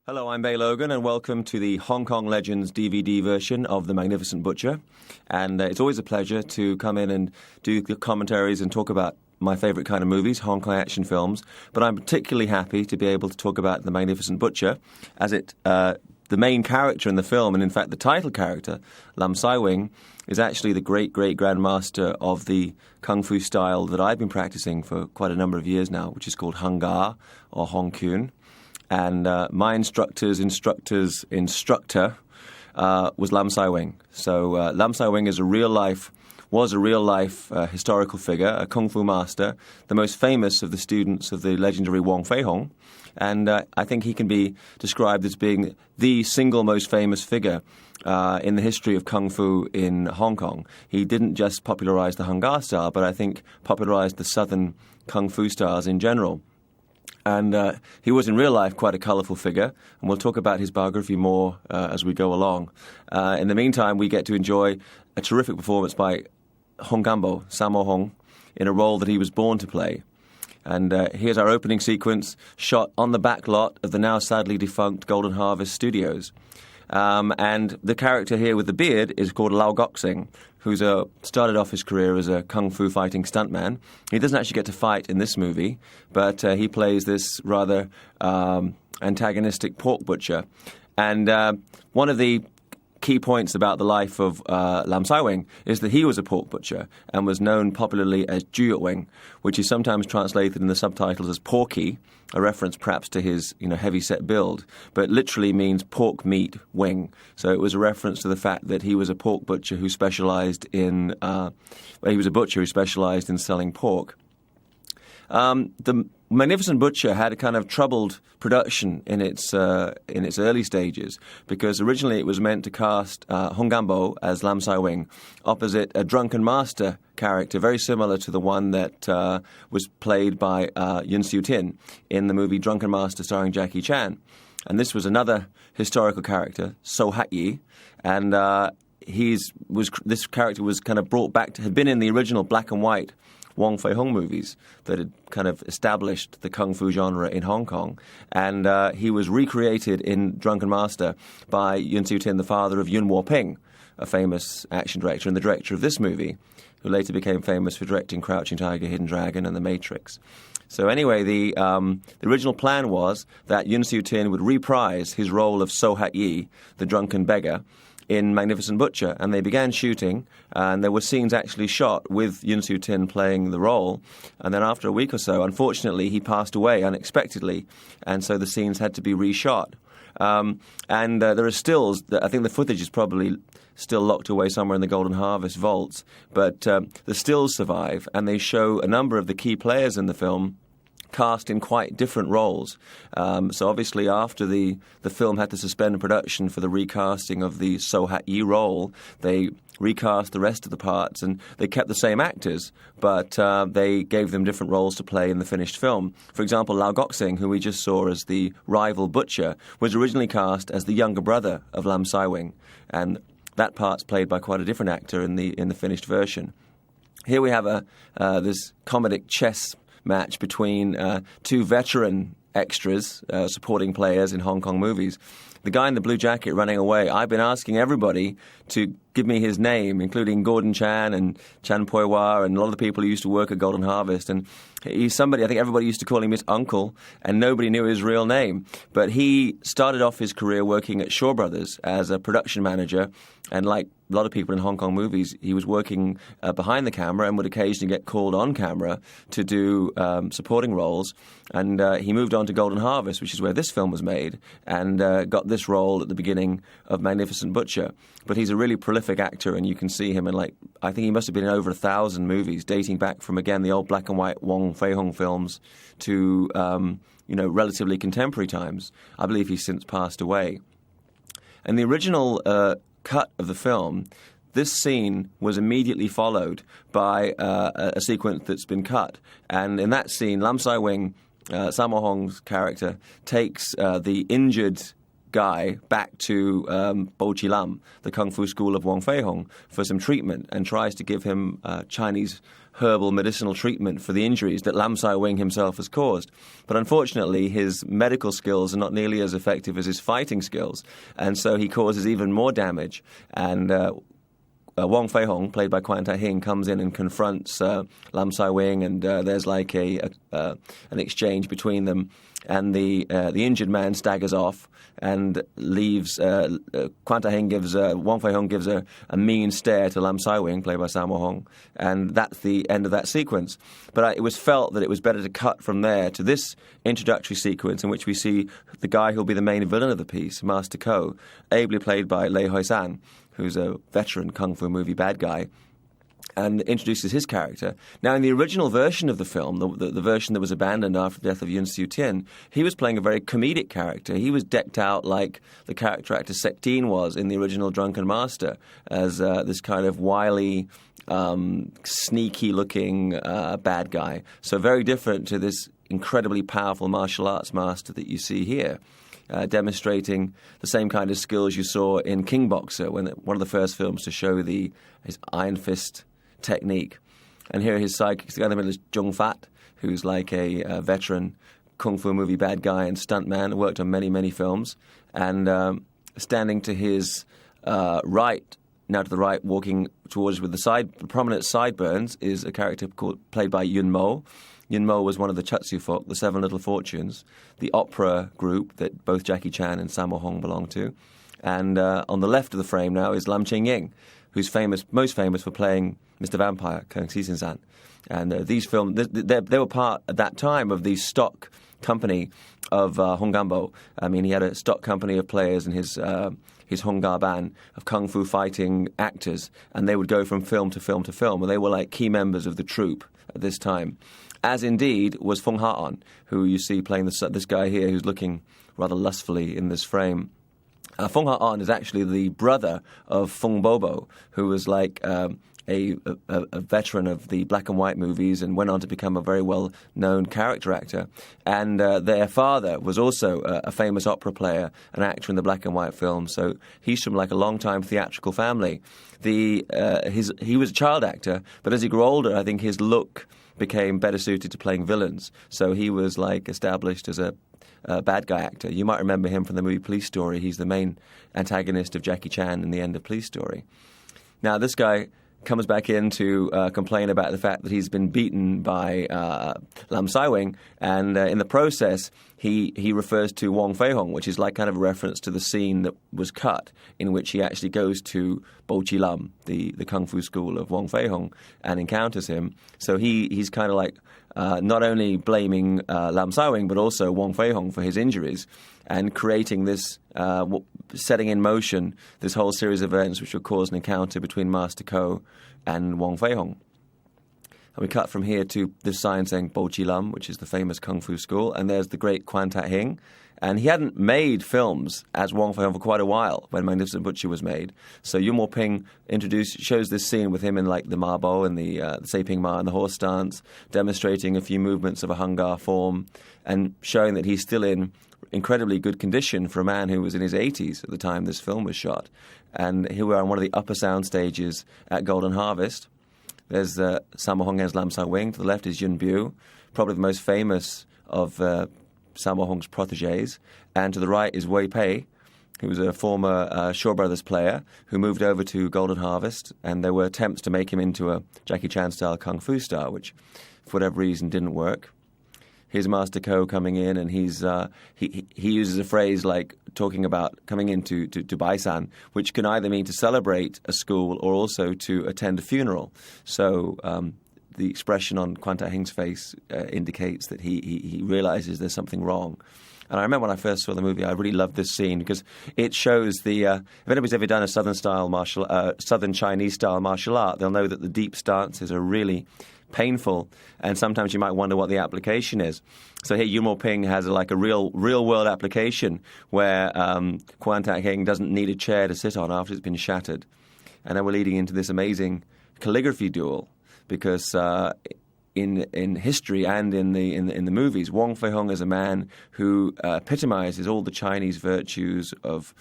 Hello, I'm Bey Logan, and welcome to the Hong Kong Legends DVD version of The Magnificent Butcher. And it's always a pleasure to come in and do the commentaries and talk about my favourite kind of movies, Hong Kong action films. But I'm particularly happy to be able to talk about The Magnificent Butcher, as the main character in the film, and in fact the title character, Lam Sai-wing, is actually the great-great-grandmaster of the kung fu style that I've been practicing for quite a number of years now, which is called Hung Gar or Hong Kun. And my instructor's instructor was Lam Sai-wing. So Lam Sai-wing was a real-life historical figure, a kung fu master, the most famous of the students of the legendary Wong Fei Hung. And I think he can be described as being the single most famous figure in the history of kung fu in Hong Kong. He didn't just popularize the Hung Gar style, but I think popularized the southern kung fu styles in general. And he was in real life quite a colourful figure, and we'll talk about his biography more as we go along. In the meantime, we get to enjoy a terrific performance by Hung Gambo, Sammo Hung, in a role that he was born to play. And here's our opening sequence, shot on the back lot of the now sadly defunct Golden Harvest Studios. And the character here with the beard is called Lau Gok-sing, who's started off his career as a kung fu fighting stuntman. He doesn't actually get to fight in this movie, but he plays this rather antagonistic pork butcher. And one of the key points about the life of Lam Sai-wing is that he was a pork butcher and was known popularly as Ju-wing, which is sometimes translated in the subtitles as Porky, a reference perhaps to his heavy-set build, but literally means pork meat wing. So it was a reference to the fact that he was a pork butcher who specialized in selling pork. The Magnificent Butcher had a kind of troubled production in its early stages, because originally it was meant to cast Hung Gambo as Lam Sai-wing opposite a drunken master character very similar to the one that was played by Yuen Woo-ping in the movie Drunken Master starring Jackie Chan. And this was another historical character, So Hat-yi, and this character was kind of brought back had been in the original black and white Wong Fei Hung movies that had kind of established the kung fu genre in Hong Kong. And he was recreated in Drunken Master by Yuen Woo-ping, the father of Yuen Woo-ping, a famous action director and the director of this movie, who later became famous for directing Crouching Tiger, Hidden Dragon and The Matrix. So anyway, the original plan was that Yuen Woo-ping would reprise his role of So Hat-yi, the drunken beggar, in Magnificent Butcher, and they began shooting, and there were scenes actually shot with Yuen Woo-ping playing the role, and then after a week or so, unfortunately, he passed away unexpectedly, and so the scenes had to be reshot. And there are stills, I think the footage is probably still locked away somewhere in the Golden Harvest vaults, but the stills survive, and they show a number of the key players in the film cast in quite different roles. So obviously after the film had to suspend production for the recasting of the So Hat-yi role, they recast the rest of the parts, and they kept the same actors, but they gave them different roles to play in the finished film. For example, Lau Gok-sing, who we just saw as the rival butcher, was originally cast as the younger brother of Lam Sai-wing, and that part's played by quite a different actor in the finished version. Here we have this comedic chess match between two veteran extras, supporting players in Hong Kong movies. The guy in the blue jacket running away, I've been asking everybody to give me his name, including Gordon Chan and Chan Poi-wah and a lot of the people who used to work at Golden Harvest. And he's somebody, I think everybody used to call him his uncle, and nobody knew his real name. But he started off his career working at Shaw Brothers as a production manager, and like a lot of people in Hong Kong movies, he was working behind the camera and would occasionally get called on camera to do supporting roles. And he moved on to Golden Harvest, which is where this film was made, and got this role at the beginning of Magnificent Butcher. But he's a really prolific actor, and you can see him in, I think he must have been in over 1,000 movies, dating back from, again, the old black and white Wong Fei Hung films to, relatively contemporary times. I believe he's since passed away. And the original cut of the film, this scene was immediately followed by a sequence that's been cut. And in that scene, Lam Sai-wing, Sammo Hung's character, takes the injured guy back to Bo Chi Lam, the Kung Fu school of Wong Fei Hung, for some treatment and tries to give him Chinese herbal medicinal treatment for the injuries that Lam Sai Wing himself has caused. But unfortunately, his medical skills are not nearly as effective as his fighting skills, and so he causes even more damage. And Wong Fei Hung, played by Kwan Tak-hing, comes in and confronts Lam Sai Wing, and there's like an exchange between them. And the injured man staggers off and leaves. Kwan Tak-hing gives Wong Fei Hung gives a mean stare to Lam Sai Wing, played by Sammo Hung, and that's the end of that sequence. But it was felt that it was better to cut from there to this introductory sequence in which we see the guy who'll be the main villain of the piece, Master Ko, ably played by Lei Hoi-san, who's a veteran kung fu movie bad guy, and introduces his character. Now, in the original version of the film, the version that was abandoned after the death of Yun Siu-tien, he was playing a very comedic character. He was decked out like the character actor Sek Tin was in the original Drunken Master, as this kind of wily, sneaky-looking bad guy. So very different to this incredibly powerful martial arts master that you see here. Demonstrating the same kind of skills you saw in King Boxer, one of the first films to show his iron fist technique. And here his sidekick, the guy in the middle is Zhong Fat, who's like a veteran kung fu movie bad guy and stuntman, worked on many, many films. And standing to his right, now to the right, walking towards with the prominent sideburns, is a character played by Yuen Mo. Yuen Mo was one of the Chutsu folk, the Seven Little Fortunes, the opera group that both Jackie Chan and Sammo Hung belong to. And on the left of the frame now is Lam Ching-ying, who's most famous for playing Mr. Vampire, Kong Si-sin-san. And these films, they were part at that time of the stock company of Hung Gambo. I mean, he had a stock company of players in his Hung Ga Ban of kung fu fighting actors, and they would go from film to film to film, and they were like key members of the troupe at this time. As indeed was Fung Ha-on, who you see playing this guy here who's looking rather lustfully in this frame. Fung Ha-on is actually the brother of Fung Bobo, who was like a veteran of the black and white movies and went on to become a very well-known character actor. And their father was also a famous opera player, an actor in the black and white film. So he's from like a long-time theatrical family. He was a child actor, but as he grew older, I think his look became better suited to playing villains. So he was like established as a bad guy actor. You might remember him from the movie Police Story. He's the main antagonist of Jackie Chan in the end of Police Story. Now, this guy comes back in to complain about the fact that he's been beaten by Lam Sai Wing, and in the process, he refers to Wong Fei Hung, which is like kind of a reference to the scene that was cut, in which he actually goes to Bo Chi Lam, the kung fu school of Wong Fei Hung, and encounters him. So he's kind of like not only blaming Lam Sai Wing, but also Wong Fei Hung for his injuries, and creating this, setting in motion this whole series of events which will cause an encounter between Master Ko and Wong Fei Hung. And we cut from here to this sign saying Bo Chi Lam, which is the famous kung fu school, and there's the great Kwan Tak-hing. And he hadn't made films as Wong Fei Hung for quite a while when Magnificent Butcher was made. So Yuen Woo-ping shows this scene with him in like the Ma Bo and the Sei Ping Ma and the horse stance, demonstrating a few movements of a Hung Gar form and showing that he's still in incredibly good condition for a man who was in his 80s at the time this film was shot. And here we are on one of the upper sound stages at Golden Harvest. There's Sammo Hung as Lam Sai Wing. To the left is Yuen Bu, probably the most famous of Sammo Hung's protégés. And to the right is Wei Pai, who was a former Shaw Brothers player who moved over to Golden Harvest. And there were attempts to make him into a Jackie Chan-style kung fu star, which for whatever reason didn't work. Here's Master Ko coming in, and he uses a phrase like talking about coming into to Baisan, which can either mean to celebrate a school or also to attend a funeral. So the expression on Kwan Tak-hing's face indicates that he realizes there's something wrong. And I remember when I first saw the movie, I really loved this scene because it shows if anybody's ever done a Southern Chinese style martial art, they'll know that the deep stances are really painful, and sometimes you might wonder what the application is. So here Yuen Woo-ping has like a real world application where Kwan Tak-hing doesn't need a chair to sit on after it's been shattered. And then we're leading into this amazing calligraphy duel because in history and in the movies. Wong Fei-hung is a man who epitomizes all the Chinese virtues of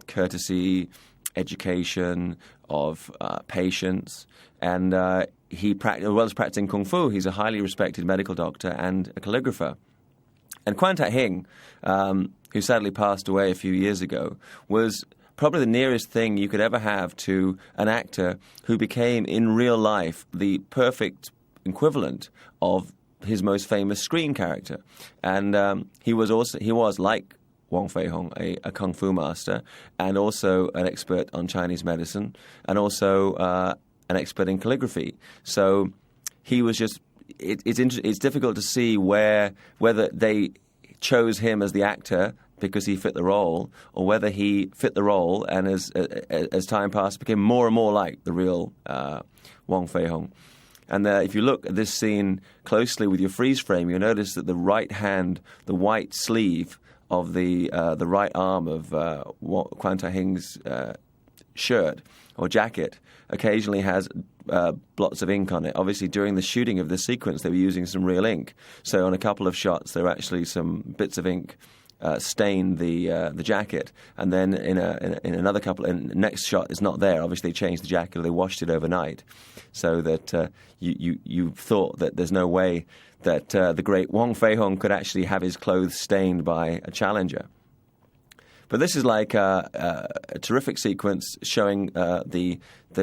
courtesy, education, of patience, and as well as practicing kung fu, he's a highly respected medical doctor and a calligrapher. And Kwan Tak-hing, who sadly passed away a few years ago, was probably the nearest thing you could ever have to an actor who became, in real life, the perfect equivalent of his most famous screen character. And he was, like Wong Fei-hung, a kung fu master, and also an expert on Chinese medicine, and also an expert in calligraphy. So he was just... It's difficult to see whether they chose him as the actor because he fit the role, or whether he fit the role and as time passed became more and more like the real Wong Fei-hung. And if you look at this scene closely with your freeze frame, you'll notice that the right hand, the white sleeve of the right arm of Kwan Tak-hing's shirt or jacket occasionally has blots of ink on it. Obviously, during the shooting of this sequence, they were using some real ink. So on a couple of shots, there were actually some bits of ink stained the jacket, and then in another couple, in the next shot, it's not there. Obviously, they changed the jacket, or they washed it overnight, so that you thought that there's no way that the great Wong Fei-hung could actually have his clothes stained by a challenger. But this is like a terrific sequence showing the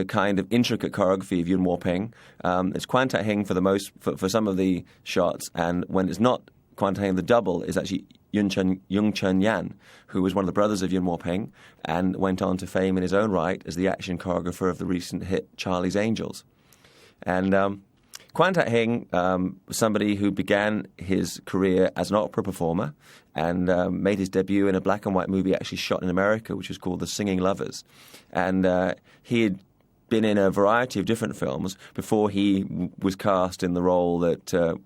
kind of intricate choreography of Yuen Woo-ping. It's Kwan Tak-hing for some of the shots, and when it's not Kwan Tak-hing, the double is actually Yung Chen-yan, who was one of the brothers of Yuen Woo-ping and went on to fame in his own right as the action choreographer of the recent hit Charlie's Angels. And Kwan Tak-hing, somebody who began his career as an opera performer and made his debut in a black and white movie actually shot in America, which was called The Singing Lovers. And he had been in a variety of different films before he was cast in the role that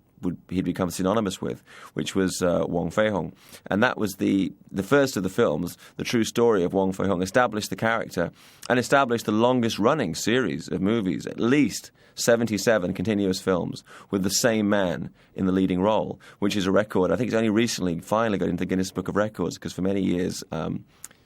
he'd become synonymous with, which was Wong Fei-hung. And that was the first of the films, the true story of Wong Fei-hung, established the character and established the longest-running series of movies, at least 77 continuous films with the same man in the leading role, which is a record. I think it's only recently finally got into the Guinness Book of Records, because for many years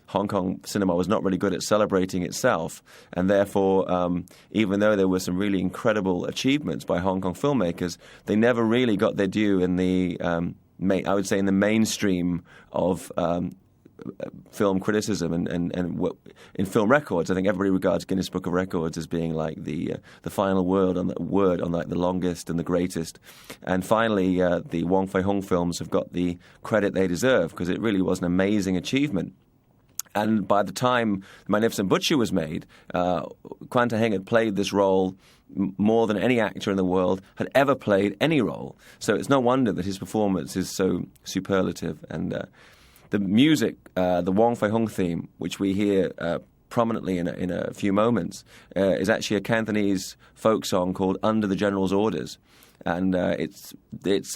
Hong Kong cinema was not really good at celebrating itself, and therefore, even though there were some really incredible achievements by Hong Kong filmmakers, they never really got their due in the, I would say, in the mainstream of film criticism and in film records. I think everybody regards Guinness Book of Records as being like the final word on like the longest and the greatest. And finally, the Wong Fei-hung films have got the credit they deserve, because it really was an amazing achievement. And by the time The Magnificent Butcher was made, Kwan Tak-hing had played this role more than any actor in the world had ever played any role. So it's no wonder that his performance is so superlative. And the music, the Wong Fei-hung theme, which we hear prominently in a few moments, is actually a Cantonese folk song called Under the General's Orders. And it's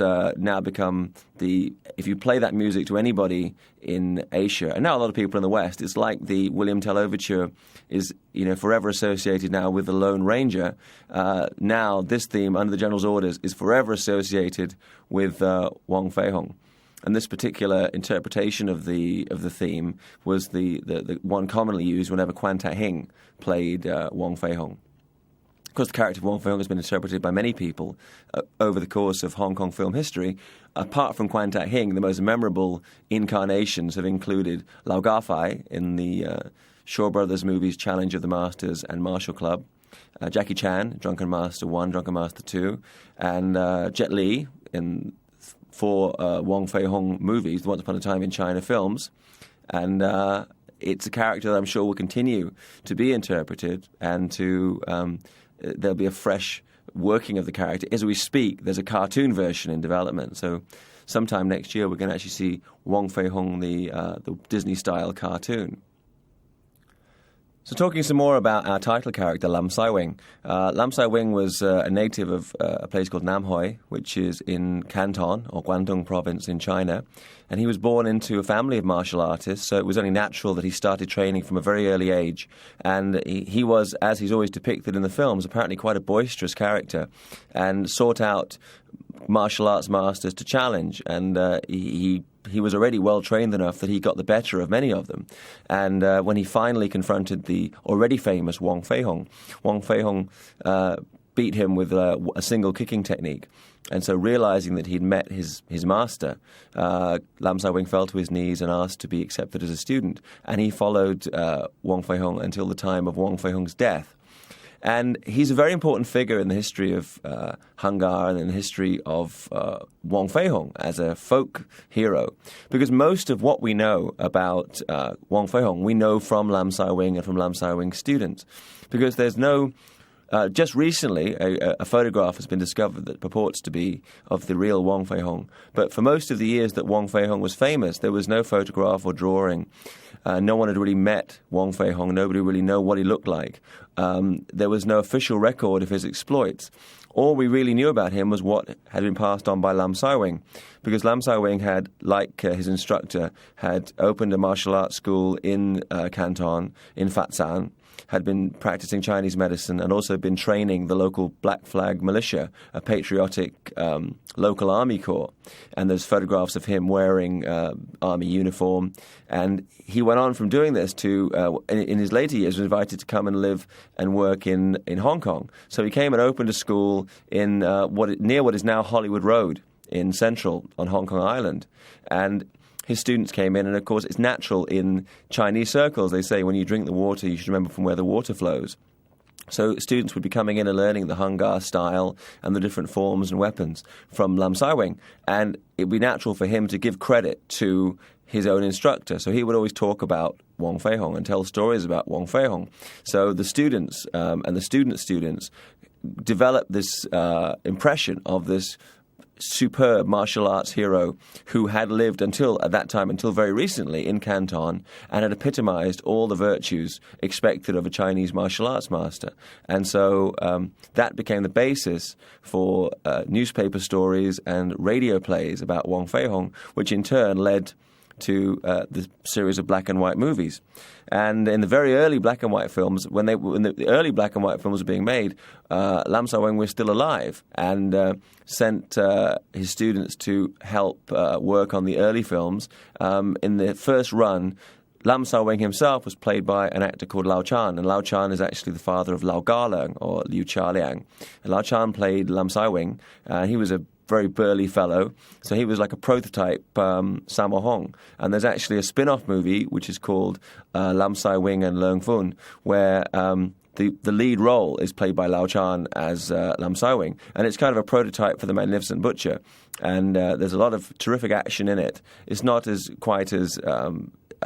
now become if you play that music to anybody in Asia, and now a lot of people in the West, it's like the William Tell Overture is forever associated now with the Lone Ranger. Now this theme, Under the General's Orders, is forever associated with Wong Fei-hung. And this particular interpretation of the theme was the one commonly used whenever Kwan Tak-hing played Wong Fei-hung. Of course, the character of Wong Fei-hung has been interpreted by many people over the course of Hong Kong film history. Apart from Kwan Tak-hing, the most memorable incarnations have included Lau Gar-fai in the Shaw Brothers movies Challenge of the Masters and Martial Club, Jackie Chan, Drunken Master 1, Drunken Master 2, and Jet Li in 4 Wong Fei-hung movies, Once Upon a Time in China films. And it's a character that I'm sure will continue to be interpreted, and there'll be a fresh working of the character. As we speak, there's a cartoon version in development. So sometime next year, we're going to actually see Wong Fei-hung, the Disney-style cartoon. So talking some more about our title character, Lam Sai-wing. Lam Sai-wing was a native of a place called Nam Hoi, which is in Canton, or Guangdong province in China. And he was born into a family of martial artists, so it was only natural that he started training from a very early age. And he was, as he's always depicted in the films, apparently quite a boisterous character, and sought out martial arts masters to challenge. And he was already well trained enough that he got the better of many of them. And when he finally confronted the already famous Wang Fei-hung beat him with a single kicking technique. And so realizing that he'd met his master, Lam Sai-wing fell to his knees and asked to be accepted as a student. And he followed Wang Fei-hung until the time of Wang Fei-hung's death. And he's a very important figure in the history of Hangar and in the history of Wang Fei-hung as a folk hero. Because most of what we know about Wang Fei-hung, we know from Lam Sai-wing and from Lam Sai-wing's students. Because there's no... just recently, a photograph has been discovered that purports to be of the real Wang Fei-hung. But for most of the years that Wang Fei-hung was famous, there was no photograph or drawing. No one had really met Wang Fei-hung. Nobody really knew what he looked like. There was no official record of his exploits. All we really knew about him was what had been passed on by Lam Sai-wing, because Lam Sai-wing had, like his instructor, had opened a martial arts school in Canton, in Fatshan, had been practicing Chinese medicine and also been training the local Black Flag militia, a patriotic local army corps. And there's photographs of him wearing army uniform. And he went on from doing this to, in his later years, was invited to come and live and work in Hong Kong. So he came and opened a school in near what is now Hollywood Road in Central on Hong Kong Island. And his students came in, and of course it's natural in Chinese circles. They say when you drink the water, you should remember from where the water flows. So students would be coming in and learning the Hangar style and the different forms and weapons from Lam Sai-wing. And it would be natural for him to give credit to his own instructor. So he would always talk about Wang Fei-hung and tell stories about Wang Fei-hung. So the students and the students developed this impression of this superb martial arts hero who had lived until very recently in Canton and had epitomized all the virtues expected of a Chinese martial arts master. And so that became the basis for newspaper stories and radio plays about Wang Fei-hung, which in turn led to the series of black and white movies. And in the very early black and white films, when the early black and white films were being made, Lam Sai-wing was still alive and sent his students to help work on the early films. In the first run, Lam Sai-wing himself was played by an actor called Lao Chan, and Lao Chan is actually the father of Lao Ga-leung, or Liu Cha-liang. And Lao Chan played Lam Sai-wing, and he was a very burly fellow, so he was like a prototype Sammo Hung. And there's actually a spin-off movie which is called Lam Sai-wing and Leung Fun, where the lead role is played by Lao Chan as Lam Sai-wing, and it's kind of a prototype for The Magnificent Butcher. And there's a lot of terrific action in it. It's not quite as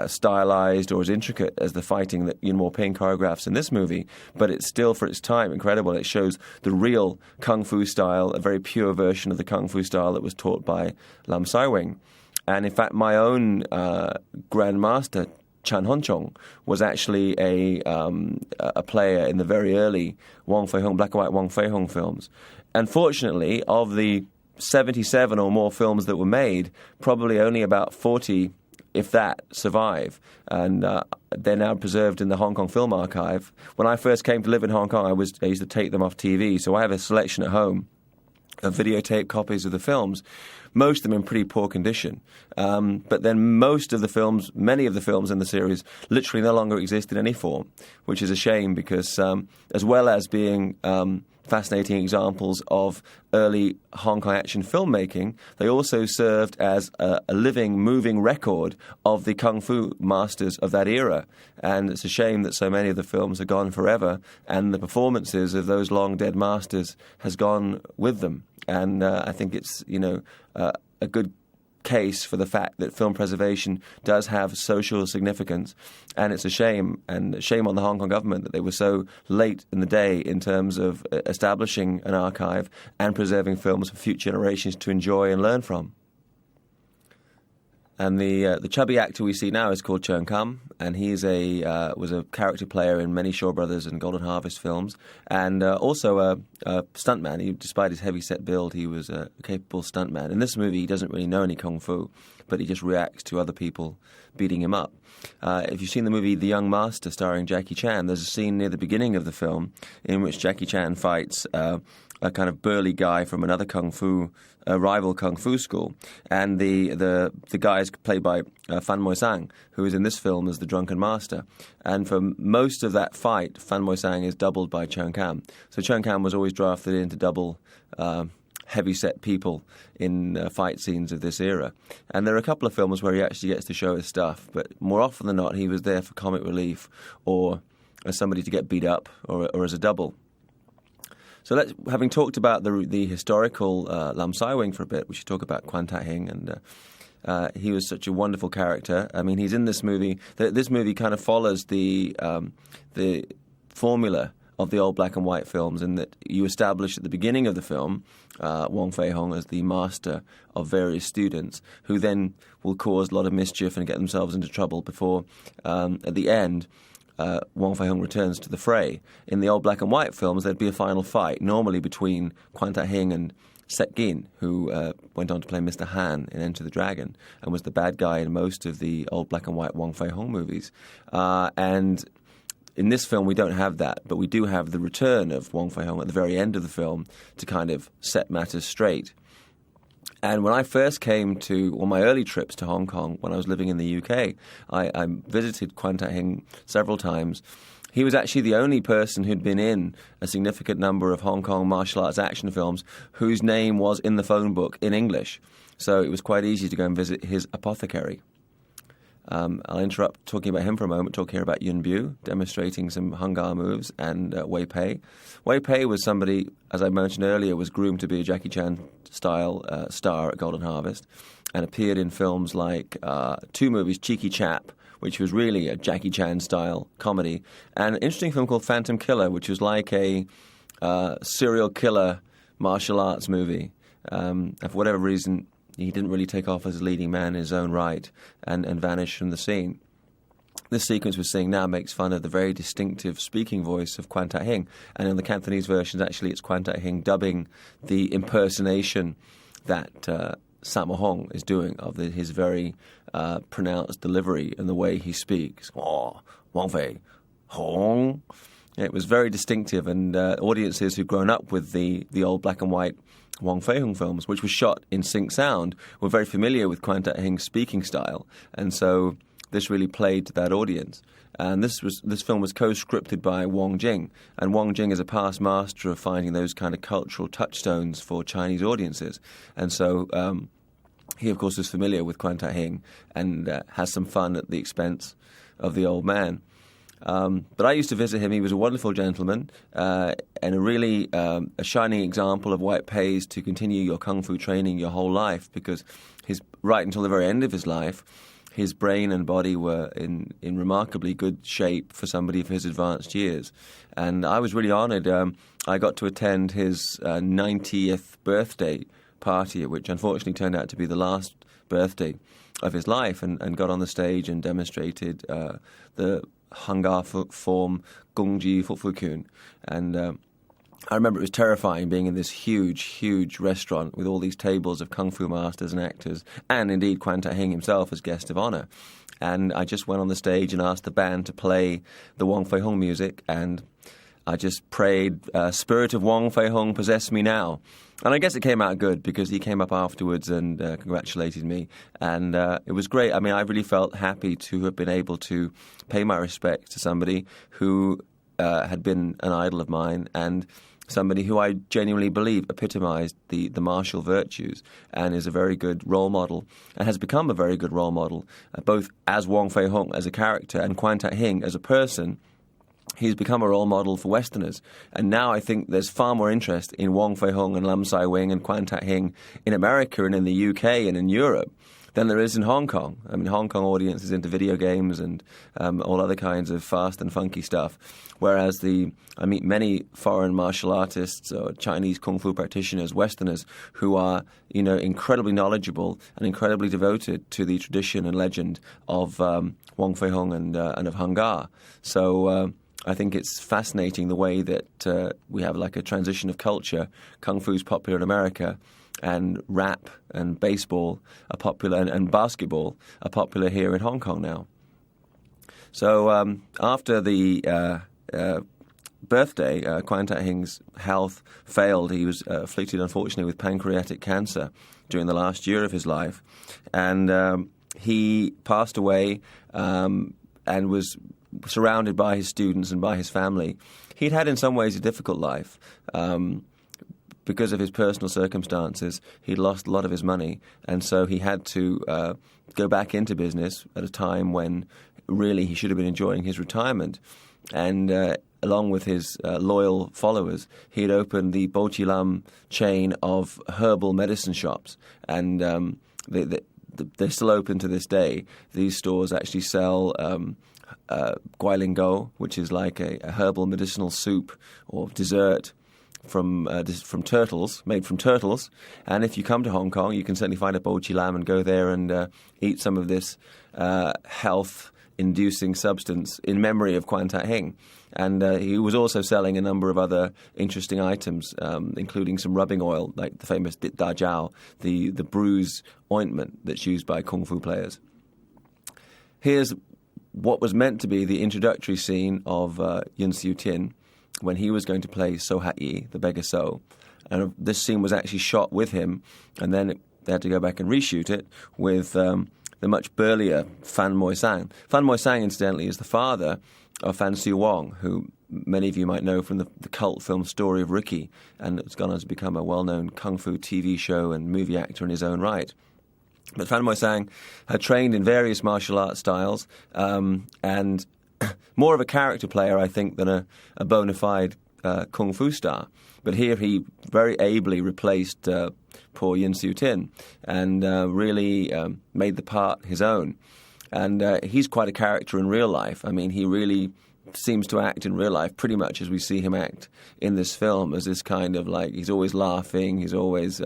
stylized or as intricate as the fighting that Yuen Woo-ping choreographs in this movie, but it's still, for its time, incredible. It shows the real kung fu style, a very pure version of the kung fu style that was taught by Lam Sai-wing. And in fact, my own grandmaster, Chan Hon-chong, was actually a player in the very early Wang Fei-hung, black and white Wang Fei-hung films. Unfortunately, of the 77 or more films that were made, probably only about 40, if that, survive. And they're now preserved in the Hong Kong Film Archive. When I first came to live in Hong Kong, I used to take them off TV, so I have a selection at home of videotape copies of the films, most of them in pretty poor condition. But then many of the films in the series literally no longer exist in any form, which is a shame because as well as being fascinating examples of early Hong Kong action filmmaking, they also served as a living, moving record of the kung fu masters of that era. And it's a shame that so many of the films are gone forever, and the performances of those long dead masters has gone with them. And I think it's, a good case for the fact that film preservation does have social significance, and it's a shame on the Hong Kong government that they were so late in the day in terms of establishing an archive and preserving films for future generations to enjoy and learn from. And the chubby actor we see now is called Cheung Kam, and he's was a character player in many Shaw Brothers and Golden Harvest films, and also a stuntman. Despite his heavy-set build, he was a capable stuntman. In this movie, he doesn't really know any kung fu, but he just reacts to other people beating him up. If you've seen the movie The Young Master starring Jackie Chan, there's a scene near the beginning of the film in which Jackie Chan fights a kind of burly guy from another rival kung fu school, and the guy is played by Fan Mo-sang, who is in this film as the drunken master. And for most of that fight, Fan Mo-sang is doubled by Cheung Kam. So Cheung Kam was always drafted in to double heavy-set people in fight scenes of this era. And there are a couple of films where he actually gets to show his stuff, but more often than not, he was there for comic relief or as somebody to get beat up or as a double. So having talked about the historical Lam Sai Wing for a bit, we should talk about Kwan Tak-hing, and he was such a wonderful character. I mean, he's in this movie. This movie kind of follows the formula of the old black and white films, in that you establish at the beginning of the film Wong Fei-hung as the master of various students, who then will cause a lot of mischief and get themselves into trouble before, at the end, Wong Fei-hung returns to the fray. In the old black and white films, there'd be a final fight, normally between Kwan Tak-hing and Sek Gin, who went on to play Mr. Han in Enter the Dragon and was the bad guy in most of the old black and white Wong Fei-hung movies. And in this film, we don't have that, but we do have the return of Wong Fei-hung at the very end of the film to kind of set matters straight. And when I first came on my early trips to Hong Kong, when I was living in the UK, I visited Kwan Tak-hing several times. He was actually the only person who'd been in a significant number of Hong Kong martial arts action films whose name was in the phone book in English. So it was quite easy to go and visit his apothecary. I'll interrupt talking about him for a moment, talk here about Yuen Bu, demonstrating some Hung Gar moves, and Wei Pai. Wei Pai was somebody, as I mentioned earlier, was groomed to be a Jackie Chan-style star at Golden Harvest, and appeared in films like two movies, Cheeky Chap, which was really a Jackie Chan-style comedy, and an interesting film called Phantom Killer, which was like a serial killer martial arts movie. And for whatever reason, he didn't really take off as a leading man in his own right and vanish from the scene. This sequence we're seeing now makes fun of the very distinctive speaking voice of Kwan Tak-hing, and in the Cantonese versions, actually, it's Kwan Tak-hing dubbing the impersonation that Sammo Hung is doing of his very pronounced delivery and the way he speaks. Oh, Wong Fei Hong. It was very distinctive, and audiences who'd grown up with the old black and white Wong Fei-hung films, which was shot in sync sound, were very familiar with Kwan Tak-hing's speaking style, and so this really played to that audience. And this film was co-scripted by Wong Jing, and Wong Jing is a past master of finding those kind of cultural touchstones for Chinese audiences, and so he, of course, is familiar with Kwan Tak-hing and has some fun at the expense of the old man. But I used to visit him. He was a wonderful gentleman and a really a shining example of what it pays to continue your kung fu training your whole life, because right until the very end of his life, his brain and body were in remarkably good shape for somebody of his advanced years. And I was really honoured. I got to attend his 90th birthday party, which unfortunately turned out to be the last birthday of his life, and got on the stage and demonstrated the Hung Gar form Gongji Fukfukun. And I remember it was terrifying being in this huge, huge restaurant with all these tables of kung fu masters and actors, and indeed Kwan Tak-hing himself as guest of honour. And I just went on the stage and asked the band to play the Wong Fei-hung music, and I just prayed, "Spirit of Wong Fei-hung, possess me now." And I guess it came out good, because he came up afterwards and congratulated me. And it was great. I mean, I really felt happy to have been able to pay my respects to somebody who had been an idol of mine, and somebody who I genuinely believe epitomized the martial virtues and is a very good role model, and has become a very good role model, both as Wong Fei-hung as a character and Kwan Tak-hing as a person. He's become a role model for Westerners. And now I think there's far more interest in Wong Fei-hung and Lam Sai Wing and Kwan Tak-hing in America and in the UK and in Europe than there is in Hong Kong. I mean, Hong Kong audience is into video games and all other kinds of fast and funky stuff, whereas I meet many foreign martial artists or Chinese kung fu practitioners, Westerners, who are, incredibly knowledgeable and incredibly devoted to the tradition and legend of Wong Fei Hung and of Hung Gar. So I think it's fascinating the way that we have like a transition of culture. Kung Fu's popular in America, and rap and baseball are popular, and basketball are popular here in Hong Kong now. So after the birthday, Kwan Tak-hing's health failed. He was afflicted, unfortunately, with pancreatic cancer during the last year of his life. And he passed away and was surrounded by his students and by his family. He'd had in some ways a difficult life. Because of his personal circumstances, he'd lost a lot of his money, and so he had to go back into business at a time when really he should have been enjoying his retirement. And along with his loyal followers, he had opened the Bo Chi Lam chain of herbal medicine shops, and they're still open to this day. These stores actually sell Guai Go, which is like a herbal medicinal soup or dessert from turtles, made from turtles. And if you come to Hong Kong, you can certainly find a Bo Chi Lam and go there and eat some of this health-inducing substance in memory of Kwan Tak-hing. And he was also selling a number of other interesting items, including some rubbing oil, like the famous Dit Da Jiao, the bruise ointment that's used by kung fu players. Here's what was meant to be the introductory scene of Yuen Siu-tin, when he was going to play So Hat Yi, the beggar So. And this scene was actually shot with him, and then they had to go back and reshoot it with the much burlier Fan Moi-sang. Fan Moi-sang, incidentally, is the father of Fan Siu-wong, who many of you might know from the cult film Story of Ricky, and it's gone on to become a well-known kung fu TV show and movie actor in his own right. But Fan Moi-sang had trained in various martial arts styles, and more of a character player, I think, than a bona fide kung fu star. But here he very ably replaced poor Yuen Siu-tin and really made the part his own. And he's quite a character in real life. I mean, he really seems to act in real life pretty much as we see him act in this film, as this kind of like, he's always laughing, he's always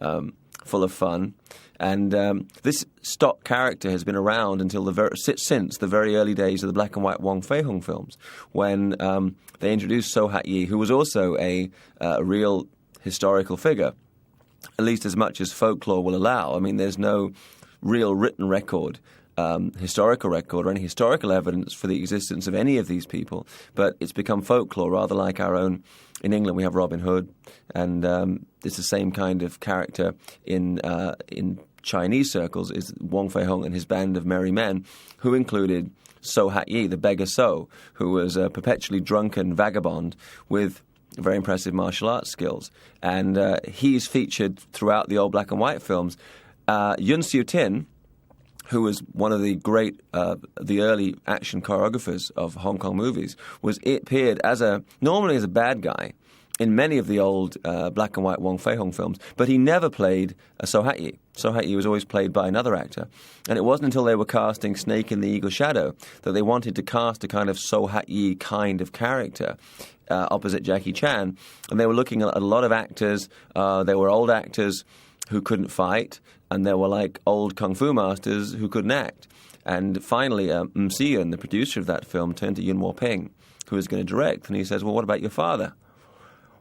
full of fun. And this stock character has been around until since the very early days of the black and white Wong Fei Hung films, when they introduced So Hat Yi, who was also a real historical figure, at least as much as folklore will allow. I mean, there's no real written record, historical record, or any historical evidence for the existence of any of these people, but it's become folklore, rather like our own. In England, we have Robin Hood, and it's the same kind of character in Chinese circles is Wong Fei Hung and his band of merry men, who included So Hat Yi, the beggar So, who was a perpetually drunken vagabond with very impressive martial arts skills. And he's featured throughout the old black and white films. Yuen Siu-tin, who was one of the great, the early action choreographers of Hong Kong movies, appeared normally as a bad guy in many of the old black and white Wong Fei Hung films, but he never played a So Hat Yi. So Hat Yi was always played by another actor. And it wasn't until they were casting Snake in the Eagle's Shadow that they wanted to cast a kind of So Hat Yi kind of character opposite Jackie Chan. And they were looking at a lot of actors. They were old actors who couldn't fight, and there were like old kung fu masters who couldn't act. And finally, Mei-sheng, the producer of that film, turned to Yuen Woo-ping, who was going to direct, and he says, well, what about your father?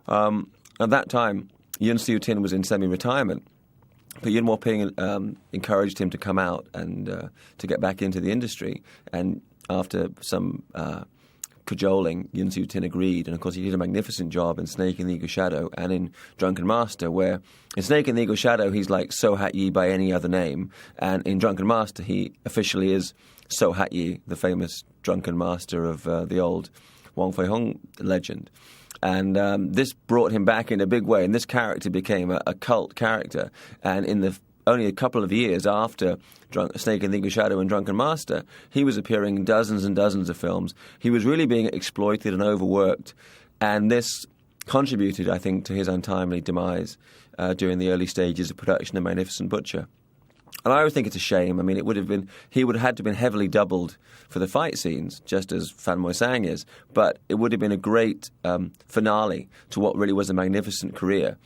At that time, Yuen Siu-tin was in semi-retirement, but Yuen Woo-ping encouraged him to come out and to get back into the industry. And after some cajoling, Yuen Siu-tin agreed, and of course he did a magnificent job in Snake in the Eagle's Shadow and in Drunken Master, where in Snake in the Eagle's Shadow he's like So Hat Yi by any other name, and in Drunken Master he officially is So Hat Yi, the famous Drunken Master of the old Wong Fei Hung legend. And this brought him back in a big way, and this character became a cult character. And in only a couple of years after Snake in the Eagle's Shadow and Drunken Master, he was appearing in dozens and dozens of films. He was really being exploited and overworked, and this contributed, I think, to his untimely demise during the early stages of production of Magnificent Butcher. And I always think it's a shame. I mean, he would have had to have been heavily doubled for the fight scenes, just as Fan Mei-sheng is. But it would have been a great finale to what really was a magnificent career.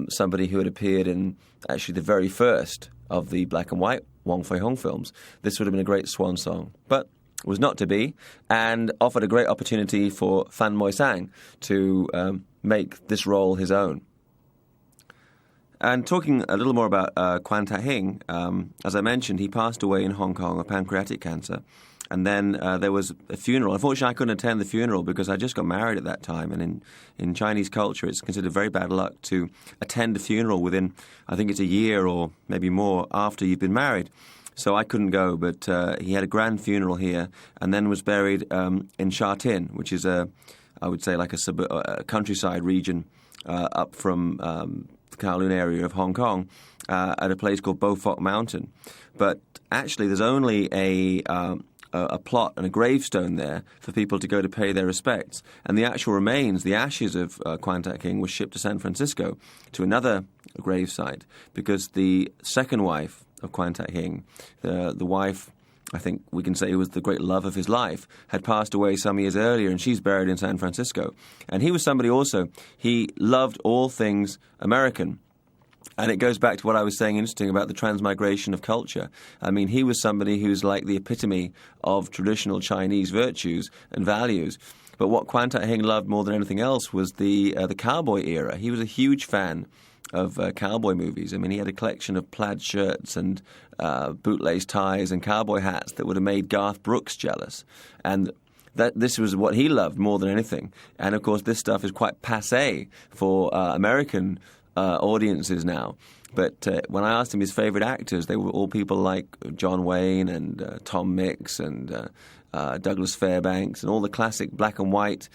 Somebody who had appeared in actually the very first of the black and white Wong Fei-hung films. This would have been a great swan song. But it was not to be, and offered a great opportunity for Fan Mei-sheng to make this role his own. And talking a little more about Kwan Tak-hing, as I mentioned, he passed away in Hong Kong of pancreatic cancer. And then there was a funeral. Unfortunately, I couldn't attend the funeral because I just got married at that time. And in Chinese culture, it's considered very bad luck to attend a funeral within, I think it's a year or maybe more after you've been married. So I couldn't go, but he had a grand funeral here and then was buried in Sha Tin, which is I would say like a countryside region up from the Kowloon area of Hong Kong at a place called Bo Fok Mountain. But actually there's only a plot and a gravestone there for people to go to pay their respects. And the actual remains, the ashes of Kwan Tak-hing, was shipped to San Francisco to another gravesite because the second wife of Kwan Tak-hing, the wife, I think we can say it was the great love of his life, had passed away some years earlier, and she's buried in San Francisco. And he was somebody also, he loved all things American. And it goes back to what I was saying interesting about the transmigration of culture. I mean, he was somebody who's like the epitome of traditional Chinese virtues and values. But what Kwan Tak-hing loved more than anything else was the cowboy era. He was a huge fan of cowboy movies. I mean, he had a collection of plaid shirts and bootlace ties and cowboy hats that would have made Garth Brooks jealous. And this was what he loved more than anything. And, of course, this stuff is quite passé for American audiences now. But when I asked him his favorite actors, they were all people like John Wayne and Tom Mix and Douglas Fairbanks and all the classic black and white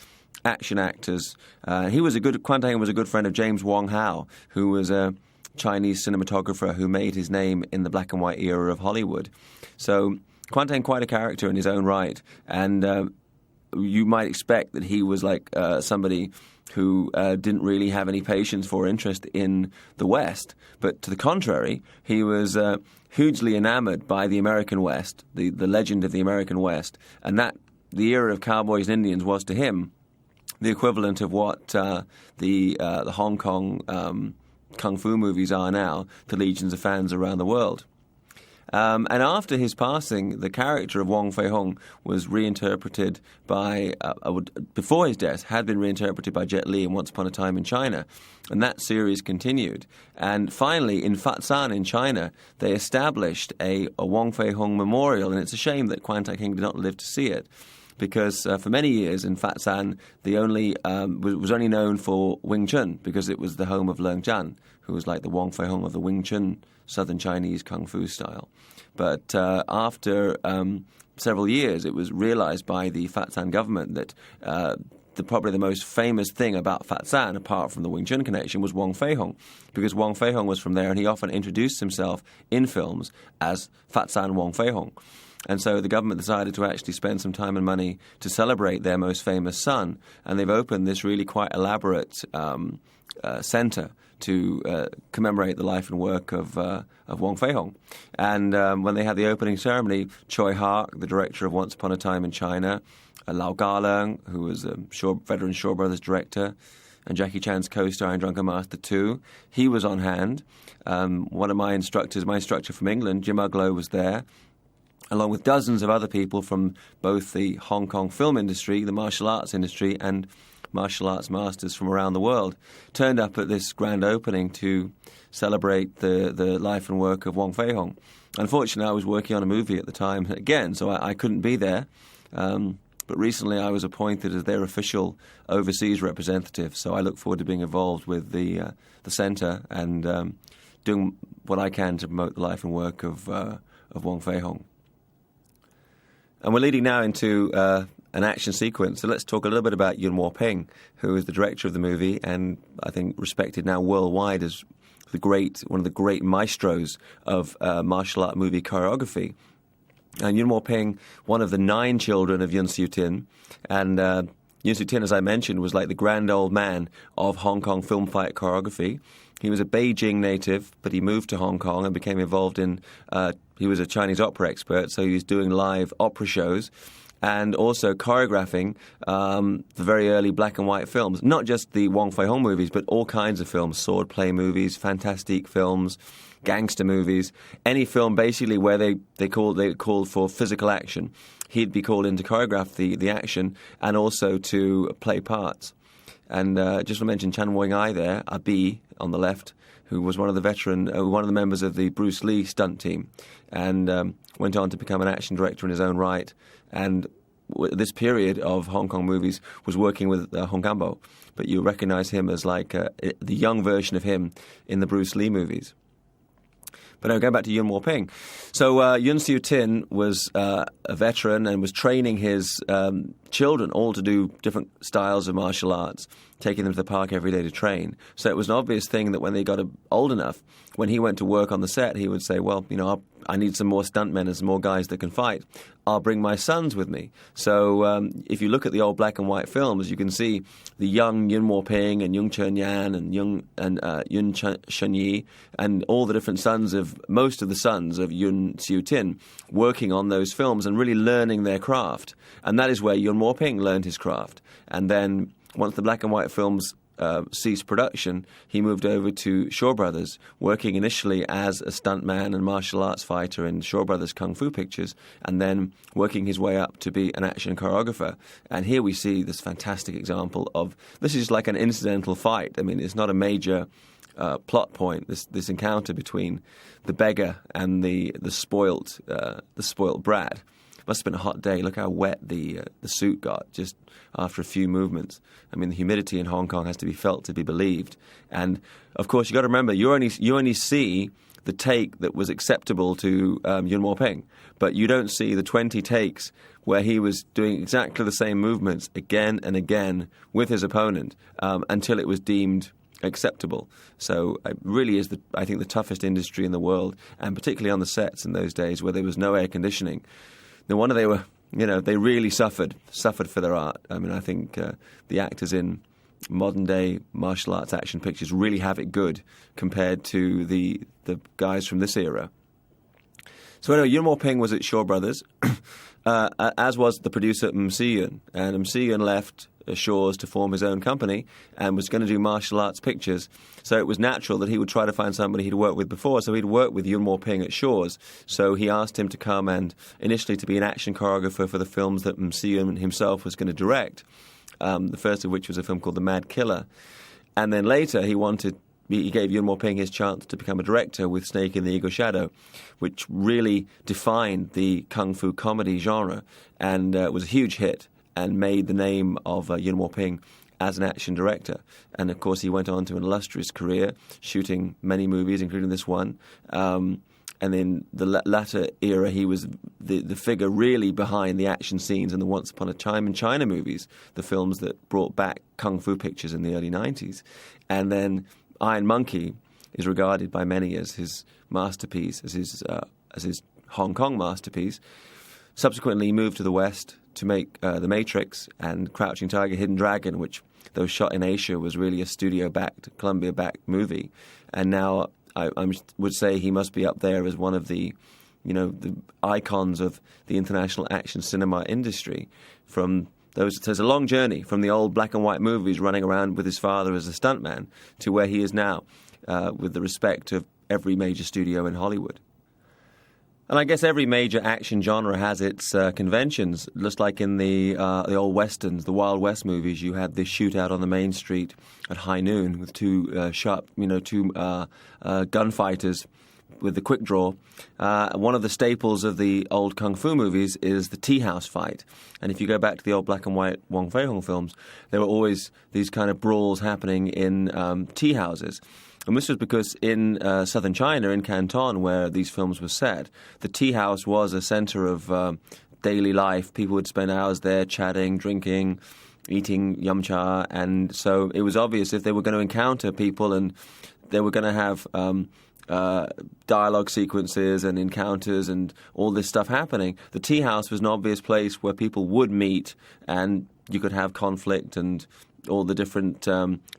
action actors. Kwan Tak-hing was a good friend of James Wong Howe, who was a Chinese cinematographer who made his name in the black and white era of Hollywood. So Kwan Tak-hing, quite a character in his own right, and you might expect that he was like somebody who didn't really have any patience for interest in the West. But to the contrary, he was hugely enamored by the American West, the legend of the American West, and that the era of cowboys and Indians was to him the equivalent of what the Hong Kong kung fu movies are now to legions of fans around the world. And after his passing, the character of Wong Fei-hung was reinterpreted by, before his death, had been reinterpreted by Jet Li in Once Upon a Time in China. And that series continued. And finally, in Fatshan in China, they established a Wong Fei-hung memorial. And it's a shame that Kwan Tak-hing did not live to see it, because for many years in Fatshan, was only known for Wing Chun, because it was the home of Leung Jan, who was like the Wong Fei-hung of the Wing Chun Southern Chinese Kung Fu style. But after several years, it was realized by the Fatshan government that probably the most famous thing about Fatshan, apart from the Wing Chun connection, was Wong Fei-hung, because Wong Fei-hung was from there, and he often introduced himself in films as Fatshan Wong Fei-hung. And so the government decided to actually spend some time and money to celebrate their most famous son, and they've opened this really quite elaborate center to commemorate the life and work of Wong Fei-hung. And when they had the opening ceremony, Choi Hark, the director of Once Upon a Time in China, Lau Ga-leung, who was a veteran Shaw Brothers director, and Jackie Chan's co-star in Drunken Master 2, he was on hand. One of my instructor from England, Jim Uglow, was there, along with dozens of other people from both the Hong Kong film industry, the martial arts industry, and martial arts masters from around the world, turned up at this grand opening to celebrate the life and work of Wong Fei-hung. Unfortunately, I was working on a movie at the time again, so I couldn't be there. But recently I was appointed as their official overseas representative, so I look forward to being involved with the centre and doing what I can to promote the life and work of Wong Fei-hung. And we're leading now into an action sequence. So let's talk a little bit about Yuen Woo-ping, who is the director of the movie and I think respected now worldwide as one of the great maestros of martial art movie choreography. And Yuen Woo-ping, one of the 9 children of Yuen Siu-tin, and Yuen Siu-tin, as I mentioned, was like the grand old man of Hong Kong film fight choreography. He was a Beijing native, but he moved to Hong Kong and became involved in, he was a Chinese opera expert, so he was doing live opera shows and also choreographing the very early black and white films. Not just the Wong Fei-hung movies, but all kinds of films, sword play movies, fantastic films, gangster movies, any film basically where they called for physical action. He'd be called in to choreograph the action and also to play parts. And just to mention Chan Wing-ai there, Abi on the left, who was one of the members of the Bruce Lee stunt team, and went on to become an action director in his own right. And this period of Hong Kong movies was working with Hong Gambo, but you recognize him as like the young version of him in the Bruce Lee movies. But now going back to Yuen Woo-ping. So Yuen Siu-tin was a veteran and was training his children all to do different styles of martial arts, taking them to the park every day to train. So it was an obvious thing that when they got old enough, when he went to work on the set, he would say, well, I need some more stuntmen and some more guys that can fight. I'll bring my sons with me. So if you look at the old black and white films, you can see the young Yuen Woo-ping and Yung Chen-yan and Yun Shen-yi and all the different sons of most of the sons of Yuen Siu-tin working on those films and really learning their craft. And that is where Yuen Woo-ping learned his craft. And then once the black and white films ceased production, he moved over to Shaw Brothers, working initially as a stuntman and martial arts fighter in Shaw Brothers Kung Fu pictures, and then working his way up to be an action choreographer. And here we see this fantastic example of, this is like an incidental fight. I mean, it's not a major plot point, this encounter between the beggar and the spoilt brat. Must have been a hot day. Look how wet the suit got just after a few movements. I mean, the humidity in Hong Kong has to be felt to be believed. And of course, you got to remember, you only see the take that was acceptable to Yuen Woo-ping, but you don't see the 20 takes where he was doing exactly the same movements again and again with his opponent until it was deemed acceptable. So it really is, I think, the toughest industry in the world, and particularly on the sets in those days where there was no air conditioning. No wonder they were, they really suffered for their art. I mean, I think the actors in modern-day martial arts action pictures really have it good compared to the guys from this era. So anyway, Yuen Woo-ping was at Shaw Brothers, as was the producer Si-yun. And Si-yun left Shaw's to form his own company and was going to do martial arts pictures. So it was natural that he would try to find somebody he'd worked with before. So he'd worked with Yuen Woo-ping at Shaw's. So he asked him to come and initially to be an action choreographer for the films that Si-yun himself was going to direct. The first of which was a film called The Mad Killer. And then later he gave Yuen Woo-ping his chance to become a director with Snake in the Eagle Shadow, which really defined the kung fu comedy genre and was a huge hit and made the name of Yuen Woo-ping as an action director. And of course, he went on to an illustrious career, shooting many movies, including this one. And in the latter era, he was the figure really behind the action scenes in the Once Upon a Time in China movies, the films that brought back kung fu pictures in the early 90s. And then Iron Monkey is regarded by many as his masterpiece, as his Hong Kong masterpiece. Subsequently, he moved to the West to make The Matrix and Crouching Tiger, Hidden Dragon, which, though shot in Asia, was really a studio-backed, Columbia-backed movie. And now I would say he must be up there as one of the icons of the international action cinema industry. There's a long journey from the old black and white movies running around with his father as a stuntman to where he is now, with the respect of every major studio in Hollywood. And I guess every major action genre has its conventions. Just like in the old westerns, the Wild West movies, you had this shootout on the main street at high noon with two gunfighters with the quick draw. One of the staples of the old kung fu movies is the teahouse fight. And if you go back to the old black and white Wong Fei-hung films, there were always these kind of brawls happening in tea houses. And this was because in southern China, in Canton, where these films were set, the tea house was a center of daily life. People would spend hours there chatting, drinking, eating yum cha. And so it was obvious if they were going to encounter people and they were going to have dialogue sequences and encounters and all this stuff happening, the teahouse was an obvious place where people would meet and you could have conflict and all the different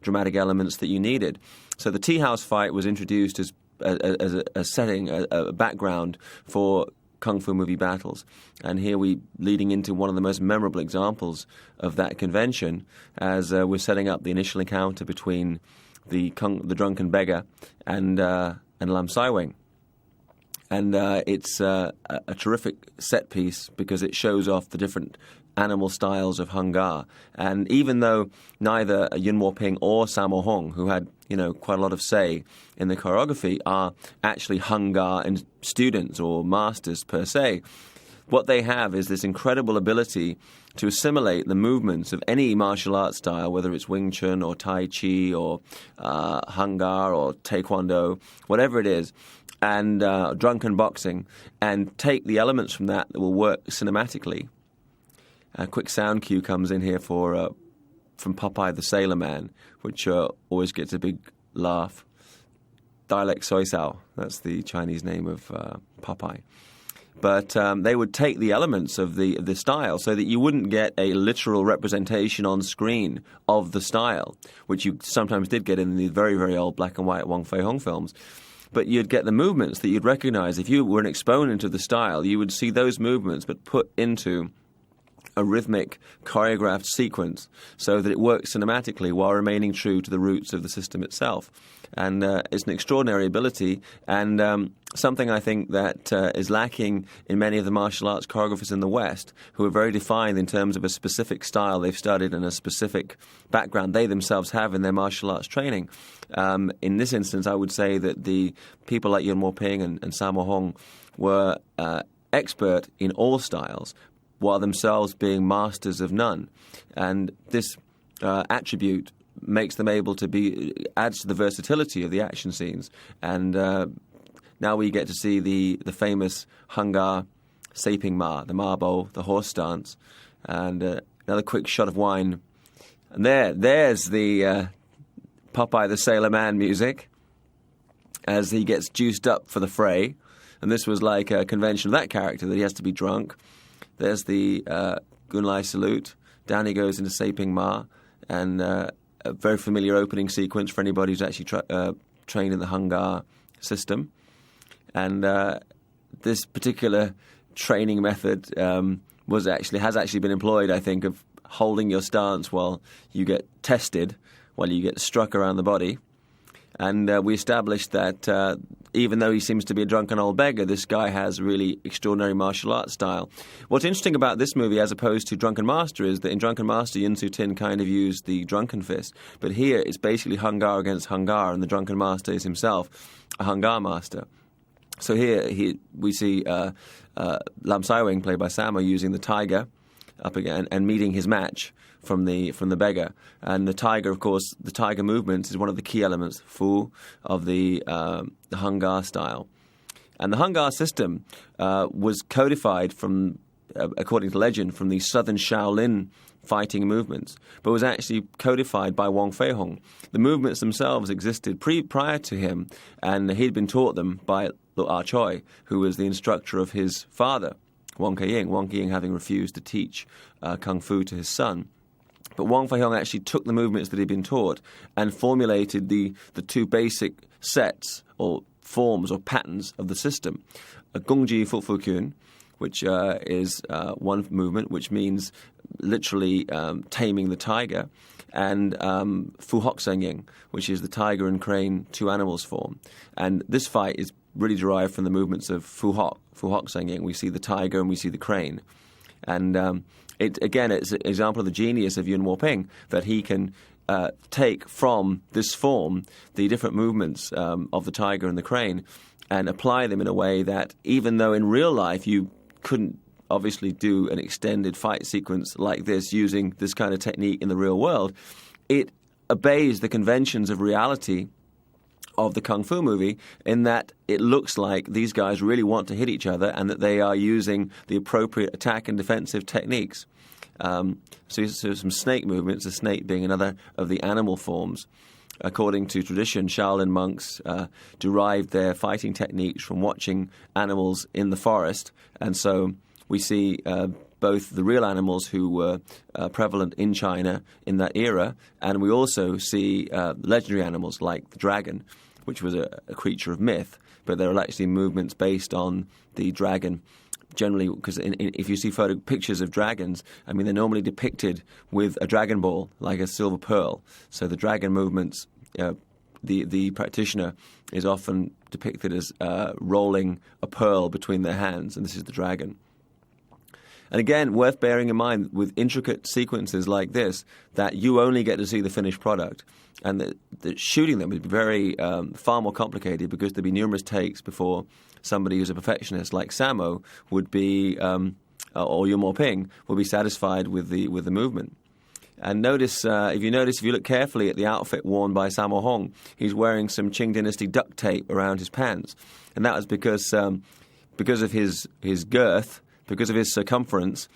dramatic elements that you needed. So the teahouse fight was introduced as a setting, a background for kung fu movie battles. And here we leading into one of the most memorable examples of that convention as we're setting up the initial encounter between the drunken beggar and Lam Sai-wing. And it's a terrific set piece because it shows off the different animal styles of Hung Gar. And even though neither Yuen Woo-ping or Sammo Hung, who had quite a lot of say in the choreography, are actually Hung Gar and students or masters per se, what they have is this incredible ability to assimilate the movements of any martial arts style, whether it's Wing Chun or Tai Chi or Hung Gar or Taekwondo, whatever it is, and drunken boxing, and take the elements from that will work cinematically. A quick sound cue comes in here from Popeye the Sailor Man, which always gets a big laugh. Dialect Soy Sao, that's the Chinese name of Popeye. But they would take the elements of the style so that you wouldn't get a literal representation on screen of the style, which you sometimes did get in the very, very old black and white Wong Fei-hung films. But you'd get the movements that you'd recognize. If you were an exponent of the style, you would see those movements but put into a rhythmic, choreographed sequence so that it works cinematically while remaining true to the roots of the system itself. And it's an extraordinary ability and something I think that is lacking in many of the martial arts choreographers in the West, who are very defined in terms of a specific style they've studied and a specific background they themselves have in their martial arts training. In this instance, I would say that the people like Yuen Woo-ping and Sammo Hung were expert in all styles, while themselves being masters of none. And this attribute makes them able to adds to the versatility of the action scenes. And now we get to see the famous Hung Gar Saping Ma, the Ma Bo, the horse stance. And another quick shot of wine. And there's the Popeye the Sailor Man music as he gets juiced up for the fray. And this was like a convention of that character, that he has to be drunk. There's the Gunlai salute. Down he goes into Saping Ma, and a very familiar opening sequence for anybody who's actually trained in the Hung Gar system. And this particular training method has actually been employed, I think, of holding your stance while you get tested, while you get struck around the body. And we established that even though he seems to be a drunken old beggar, this guy has really extraordinary martial arts style. What's interesting about this movie, as opposed to Drunken Master, is that in Drunken Master, Yun Su-tin kind of used the drunken fist. But here, it's basically Hung Gar against Hung Gar, and the Drunken Master is himself a Hung Gar master. So here we see Lam Sai-wing, played by Sammo, using the tiger up again and meeting his match from the beggar. And the tiger, of course, the tiger movement is one of the key elements, fu, of the Hung Gar style. And the Hung Gar system was codified from, according to legend, from the southern Shaolin fighting movements, but was actually codified by Wong Fei-hung. The movements themselves existed prior to him, and he'd been taught them by Lo Ah-choi, who was the instructor of his father, Wong Ka-ying having refused to teach kung fu to his son. But Wong Fei-hung actually took the movements that he'd been taught and formulated the two basic sets or forms or patterns of the system. A Gongji Fu-fu-kyun, which is one movement, which means literally taming the tiger, and Fu Hok Sen Ying, which is the tiger and crane, two animals form. And this fight is really derived from the movements of Fu Hok Sen Ying. We see the tiger and we see the crane. And it's an example of the genius of Yuen Woo-ping, that he can take from this form the different movements of the tiger and the crane and apply them in a way that, even though in real life you couldn't obviously do an extended fight sequence like this using this kind of technique in the real world, it obeys the conventions of reality of the Kung Fu movie, in that it looks like these guys really want to hit each other and that they are using the appropriate attack and defensive techniques. So some snake movements, the snake being another of the animal forms according to tradition, Shaolin monks derived their fighting techniques from watching animals in the forest. And so we see both the real animals who were prevalent in China in that era, and we also see legendary animals like the dragon, which was a creature of myth, but there are actually movements based on the dragon. Generally, because if you see pictures of dragons, I mean, they're normally depicted with a dragon ball, like a silver pearl. So the dragon movements, the practitioner is often depicted as rolling a pearl between their hands, and this is the dragon. And again, worth bearing in mind, with intricate sequences like this, that you only get to see the finished product. And that shooting them would be far more complicated, because there'd be numerous takes before somebody who's a perfectionist like Sammo would be, or Yuen Woo-ping, would be satisfied with the movement. And notice, if you look carefully at the outfit worn by Sammo Hung, he's wearing some Qing Dynasty duct tape around his pants, and that was because of his girth, because of his circumference.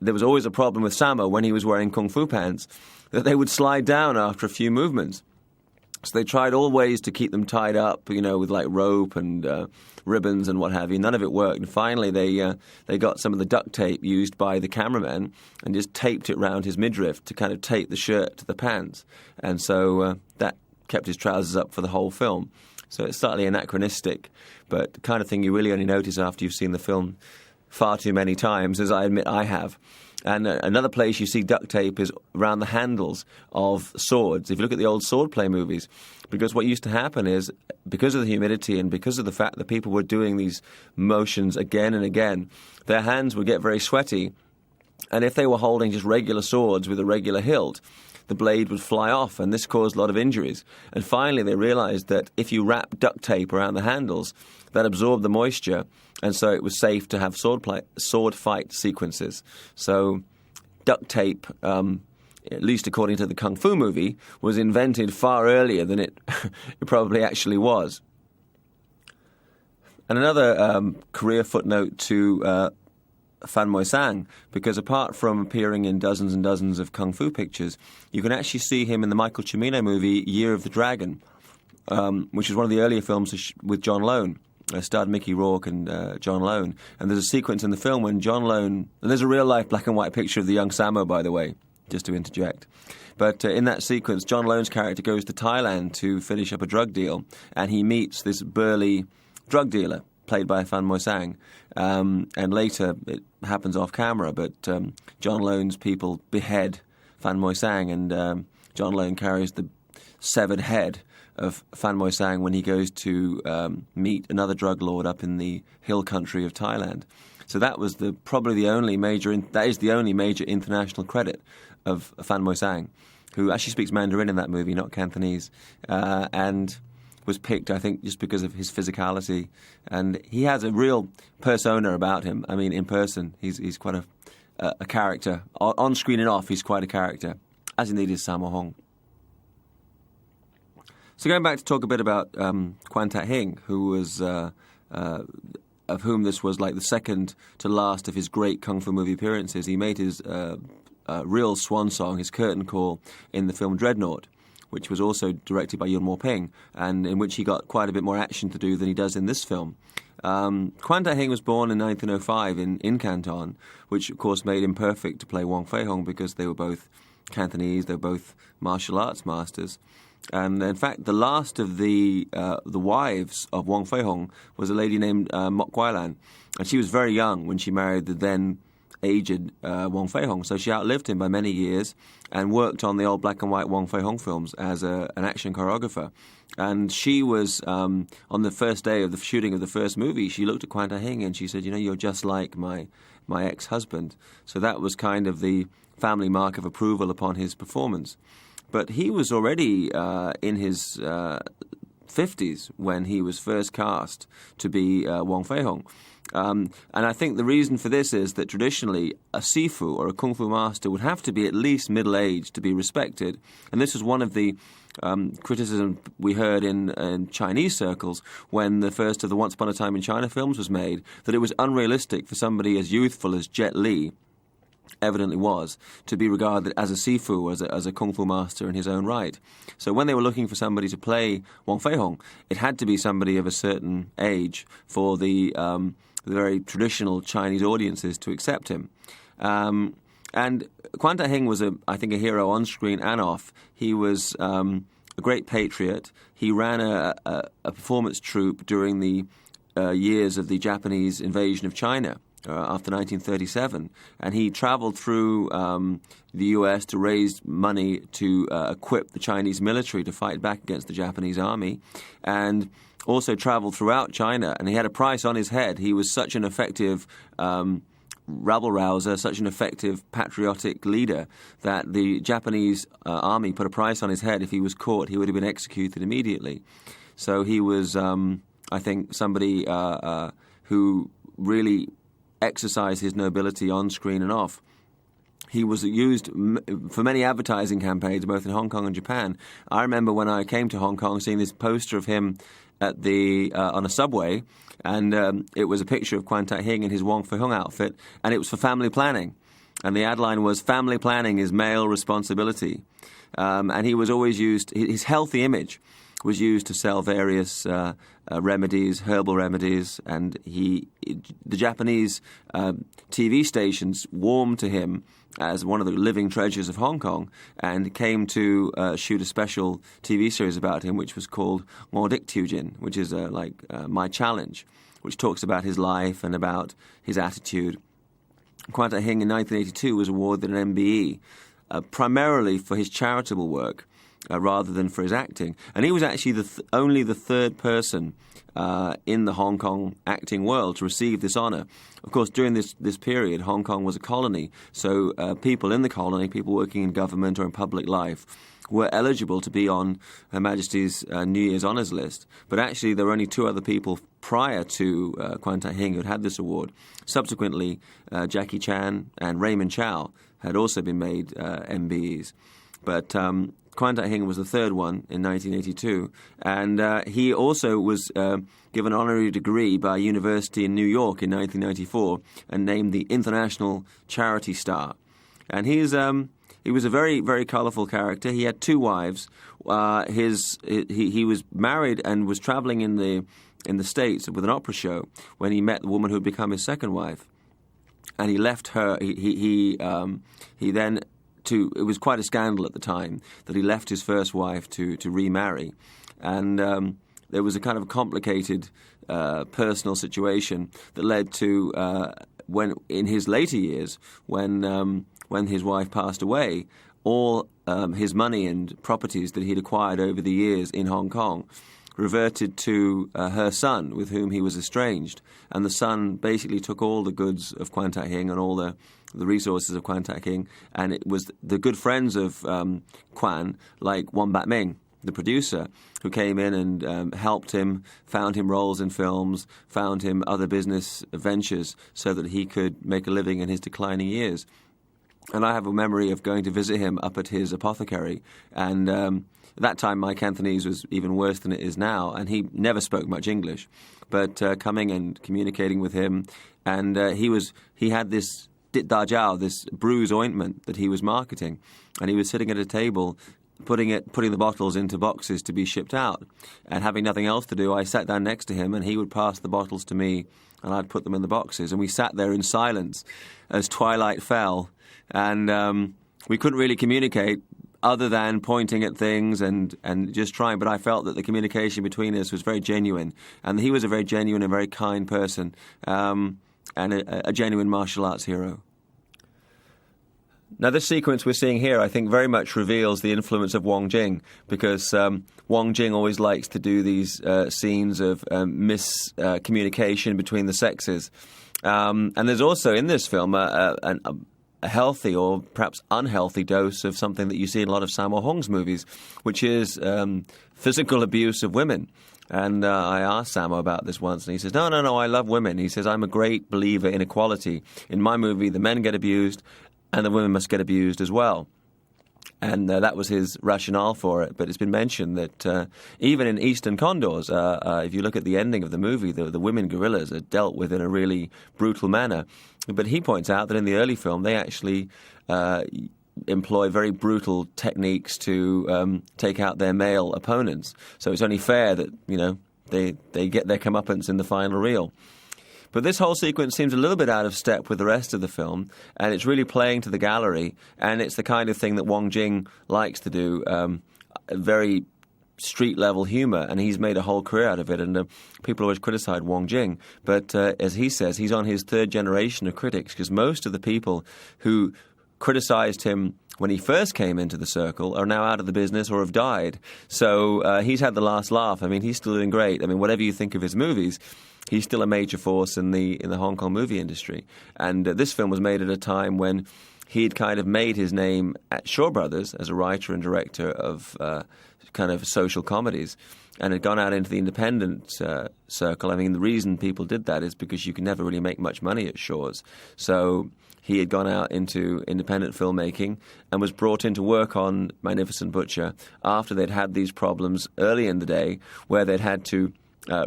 There was always a problem with Sammo when he was wearing kung fu pants, that they would slide down after a few movements. So they tried all ways to keep them tied up, with like rope and ribbons and what have you. None of it worked. And finally they got some of the duct tape used by the cameraman and just taped it around his midriff to kind of tape the shirt to the pants. And so that kept his trousers up for the whole film. So it's slightly anachronistic, but the kind of thing you really only notice after you've seen the film far too many times, as I admit I have. And another place you see duct tape is around the handles of swords. If you look at the old swordplay movies, because what used to happen is, because of the humidity and because of the fact that people were doing these motions again and again, their hands would get very sweaty. And if they were holding just regular swords with a regular hilt, the blade would fly off, and this caused a lot of injuries. And finally they realized that if you wrap duct tape around the handles, that absorbed the moisture, and so it was safe to have sword fight sequences. So duct tape, at least according to the Kung Fu movie, was invented far earlier than it probably actually was. And another career footnote to Fan Mei-sheng, because apart from appearing in dozens and dozens of Kung Fu pictures, you can actually see him in the Michael Cimino movie Year of the Dragon, which is one of the earlier films with John Lone. Starred Mickey Rourke and John Lone. And there's a sequence in the film when John Lone... And there's a real-life black and white picture of the young Sammo, by the way, just to interject. But in that sequence, John Lone's character goes to Thailand to finish up a drug deal, and he meets this burly drug dealer, played by Fan Mei-sheng. And later, it happens off-camera, but John Lone's people behead Fan Mei-sheng, and John Lone carries the severed head of Fan Mei-sheng when he goes to meet another drug lord up in the hill country of Thailand. So that was probably the only major international credit of Fan Mei-sheng, who actually speaks Mandarin in that movie, not Cantonese, and was picked, I think, just because of his physicality. And he has a real persona about him. I mean, in person, he's quite a character. On screen and off, he's quite a character, as indeed is Sammo Hung. So going back to talk a bit about Kwan Tak-hing, who was, of whom this was like the second to last of his great Kung Fu movie appearances. He made his real swan song, his curtain call, in the film Dreadnought, which was also directed by Yuen Woo-ping, and in which he got quite a bit more action to do than he does in this film. Kwan Tak-hing was born in 1905 in Canton, which of course made him perfect to play Wong Fei-hung, because they were both Cantonese, they were both martial arts masters. And in fact, the last of the wives of Wong Fei-hung was a lady named Mok Guilan, and she was very young when she married the then aged Wong Fei-hung, so she outlived him by many years and worked on the old black and white Wong Fei-hung films as an action choreographer. And she was, on the first day of the shooting of the first movie, she looked at Kwan Tak-hing and she said, you're just like my ex-husband. So that was kind of the family mark of approval upon his performance. But he was already in his 50s when he was first cast to be Wong Fei-hung. And I think the reason for this is that traditionally a sifu or a kung fu master would have to be at least middle-aged to be respected. And this was one of the criticisms we heard in Chinese circles when the first of the Once Upon a Time in China films was made, that it was unrealistic for somebody as youthful as Jet Li evidently was, to be regarded as a sifu, as a kung fu master in his own right. So when they were looking for somebody to play Wong Fei-hung, it had to be somebody of a certain age for the very traditional Chinese audiences to accept him. And Kwan Tak-hing was, I think, a hero on screen and off. He was a great patriot. He ran a performance troupe during the years of the Japanese invasion of China after 1937, and he traveled through the U.S. to raise money to equip the Chinese military to fight back against the Japanese army, and also traveled throughout China, and he had a price on his head. He was such an effective rabble-rouser, such an effective patriotic leader, that the Japanese army put a price on his head. If he was caught, he would have been executed immediately. So he was, I think, somebody who really exercised his nobility on screen and off. He was used for many advertising campaigns, both in Hong Kong and Japan. I remember when I came to Hong Kong seeing this poster of him at on a subway, and it was a picture of Kwan Tak-hing in his Wong Fei-hung outfit, and it was for family planning. And the ad line was, "Family planning is male responsibility." And he was always used, his healthy image was used to sell various remedies, herbal remedies, and the Japanese TV stations warmed to him as one of the living treasures of Hong Kong, and came to shoot a special TV series about him, which was called Mo Dik Tujin, which is My Challenge, which talks about his life and about his attitude. Kwan Tak-hing in 1982 was awarded an MBE, primarily for his charitable work, rather than for his acting. And he was actually only the third person in the Hong Kong acting world to receive this honour. Of course, during this period, Hong Kong was a colony, so people in the colony, people working in government or in public life, were eligible to be on Her Majesty's New Year's Honours list. But actually, there were only two other people prior to Kwan Tak-hing who had this award. Subsequently, Jackie Chan and Raymond Chow had also been made MBEs. But Kwan Tak-hing was the third one in 1982, and he also was given an honorary degree by a university in New York in 1994 and named the International Charity Star. And he was a very, very colourful character. He had two wives. He was married and was travelling in the States with an opera show when he met the woman who had become his second wife, and he left her. He then. It was quite a scandal at the time that he left his first wife to remarry. And there was a kind of complicated personal situation that led to when, in his later years, when his wife passed away, all his money and properties that he'd acquired over the years in Hong Kong reverted to her son, with whom he was estranged. And the son basically took all the goods of Kwan Tak-hing and all the resources of Kwan Tak-hing, and it was the good friends of Kwan, like Wan Bat-ming, the producer, who came in and helped him, found him roles in films, found him other business ventures so that he could make a living in his declining years. And I have a memory of going to visit him up at his apothecary, and at that time my Cantonese was even worse than it is now, and he never spoke much English. But coming and communicating with him, and he had this Dit Da Jiao, this bruise ointment that he was marketing, and he was sitting at a table putting the bottles into boxes to be shipped out. And having nothing else to do, I sat down next to him, and he would pass the bottles to me, and I'd put them in the boxes. And we sat there in silence as twilight fell, and we couldn't really communicate other than pointing at things and just trying. But I felt that the communication between us was very genuine, and he was a very genuine and very kind person, and a genuine martial arts hero. Now, this sequence we're seeing here, I think, very much reveals the influence of Wong Jing, because Wong Jing always likes to do these scenes of miscommunication between the sexes. And there's also in this film a healthy or perhaps unhealthy dose of something that you see in a lot of Sammo Hung's movies, which is physical abuse of women. And I asked Sammo about this once, and he says, no, I love women. He says, I'm a great believer in equality. In my movie, the men get abused, and the women must get abused as well. And that was his rationale for it. But it's been mentioned that even in Eastern Condors, if you look at the ending of the movie, the women gorillas are dealt with in a really brutal manner. But he points out that in the early film, they actually employ very brutal techniques to take out their male opponents. So it's only fair that, they get their comeuppance in the final reel. But this whole sequence seems a little bit out of step with the rest of the film, and it's really playing to the gallery, and it's the kind of thing that Wong Jing likes to do, very street-level humour, and he's made a whole career out of it, and people always criticise Wong Jing. But as he says, he's on his third generation of critics, because most of the people who criticised him when he first came into the circle are now out of the business or have died. So he's had the last laugh. I mean, he's still doing great. I mean, whatever you think of his movies, he's still a major force in the Hong Kong movie industry. And this film was made at a time when he'd kind of made his name at Shaw Brothers as a writer and director of kind of social comedies, and had gone out into the independent circle. I mean, the reason people did that is because you can never really make much money at Shaw's. So he had gone out into independent filmmaking and was brought in to work on Magnificent Butcher after they'd had these problems early in the day where they'd had to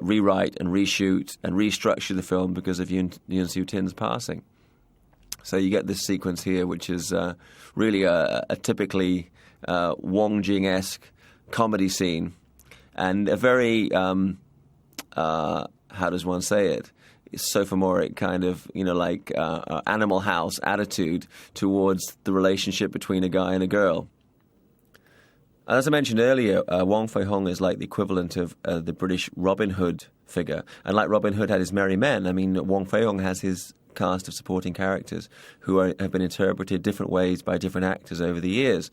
rewrite and reshoot and restructure the film because of Yuen Woo-ping's passing. So you get this sequence here, which is really a typically Wong Jing-esque comedy scene, and a very, how does one say it? Sophomoric kind of, like Animal House attitude towards the relationship between a guy and a girl. And as I mentioned earlier, Wong Fei-hung is like the equivalent of the British Robin Hood figure. And like Robin Hood had his merry men, I mean, Wong Fei-hung has his cast of supporting characters who have been interpreted different ways by different actors over the years.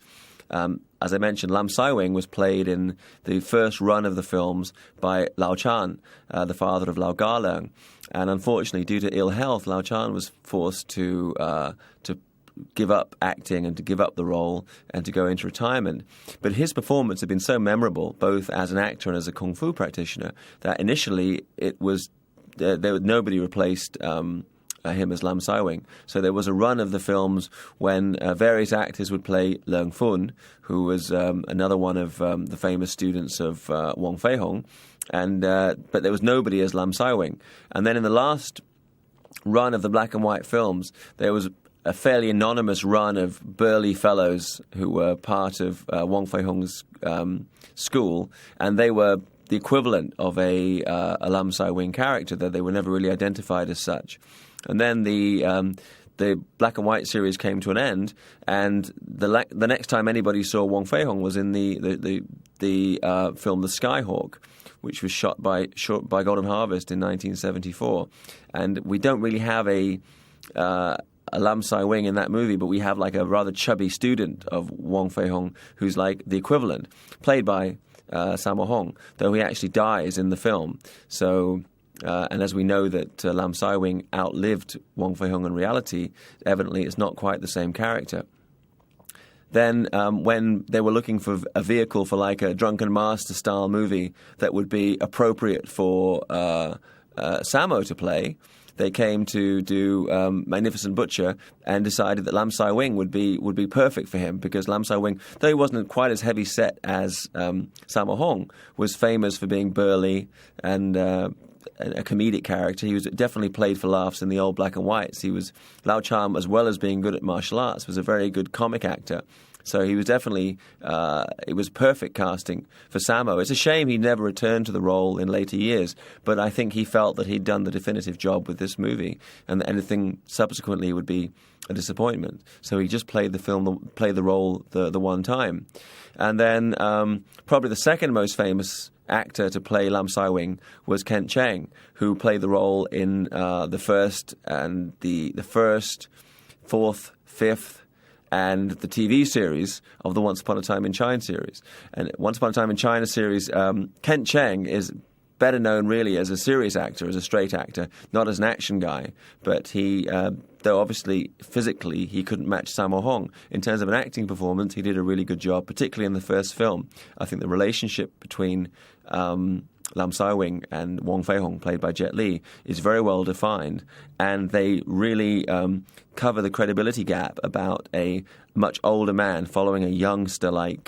As I mentioned, Lam Sai-wing was played in the first run of the films by Lau Chan, the father of Lau Ga-leung. And unfortunately, due to ill health, Lau Chan was forced to give up acting and to give up the role and to go into retirement. But his performance had been so memorable, both as an actor and as a kung fu practitioner, that initially it was nobody replaced him as Lam Sai-wing. So there was a run of the films when various actors would play Leung Fun, who was another one of the famous students of Wong Fei-hung, but there was nobody as Lam Sai-wing. And then in the last run of the black and white films, there was a fairly anonymous run of burly fellows who were part of Wong Fei-hung's school, and they were the equivalent of a Lam Sai-wing character, though they were never really identified as such. And then the black and white series came to an end, and the next time anybody saw Wong Fei-hung was in the film The Skyhawk, which was shot by Golden Harvest in 1974. And we don't really have a Lam Sai-wing in that movie, but we have like a rather chubby student of Wong Fei-hung who's like the equivalent, played by Sammo Hung, though he actually dies in the film. So, and as we know that Lam Sai-wing outlived Wong Fei-hung in reality, evidently it's not quite the same character. Then when they were looking for a vehicle for like a Drunken Master-style movie that would be appropriate for Sammo to play, they came to do Magnificent Butcher and decided that Lam Sai-wing would be perfect for him, because Lam Sai-wing, though he wasn't quite as heavy set as Sammo Hung, was famous for being burly and a comedic character. He was definitely played for laughs in the old black and whites. Lau Chan, as well as being good at martial arts, was a very good comic actor. So he was definitely, it was perfect casting for Sammo. It's a shame he never returned to the role in later years, but I think he felt that he'd done the definitive job with this movie, and that anything subsequently would be a disappointment. So he just played the role the one time. And then probably the second most famous actor to play Lam Sai-wing was Kent Cheng, who played the role in the first, fourth, fifth, and the TV series of the Once Upon a Time in China series. And Once Upon a Time in China series, Kent Cheng is better known really as a serious actor, as a straight actor, not as an action guy. But he, though obviously physically he couldn't match Sammo Hung, in terms of an acting performance, he did a really good job, particularly in the first film. I think the relationship between Lam Sai-wing and Wong Fei-hung, played by Jet Li, is very well defined, and they really cover the credibility gap about a much older man following a youngster like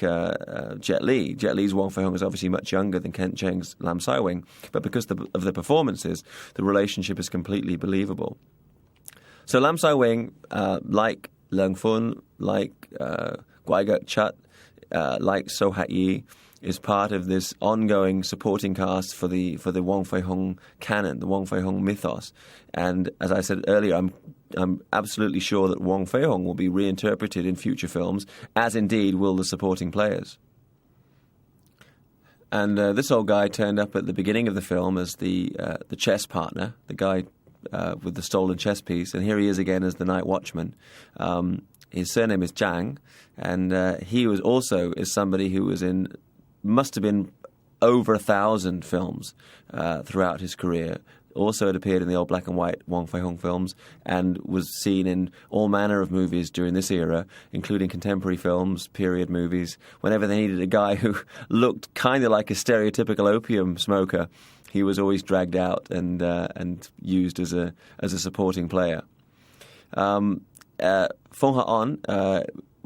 Jet Li. Jet Li's Wong Fei-hung is obviously much younger than Ken Cheng's Lam Sai-wing, but because of the performances, the relationship is completely believable. So Lam Sai-wing, like Leung Fun, like Guai Gek Chut, like So Hat-yi, is part of this ongoing supporting cast for the Wong Fei-hung canon, the Wong Fei-hung mythos. And as I said earlier, I'm absolutely sure that Wong Fei-hung will be reinterpreted in future films, as indeed will the supporting players. And this old guy turned up at the beginning of the film as the chess partner, the guy with the stolen chess piece, and here he is again as the night watchman. His surname is Zhang, and he was also is somebody who was must have been over 1,000 films throughout his career. Also had appeared in the old black and white Wong Fei-hung films and was seen in all manner of movies during this era, including contemporary films, period movies. Whenever they needed a guy who looked kind of like a stereotypical opium smoker, he was always dragged out and used as a supporting player. Fong Ha-on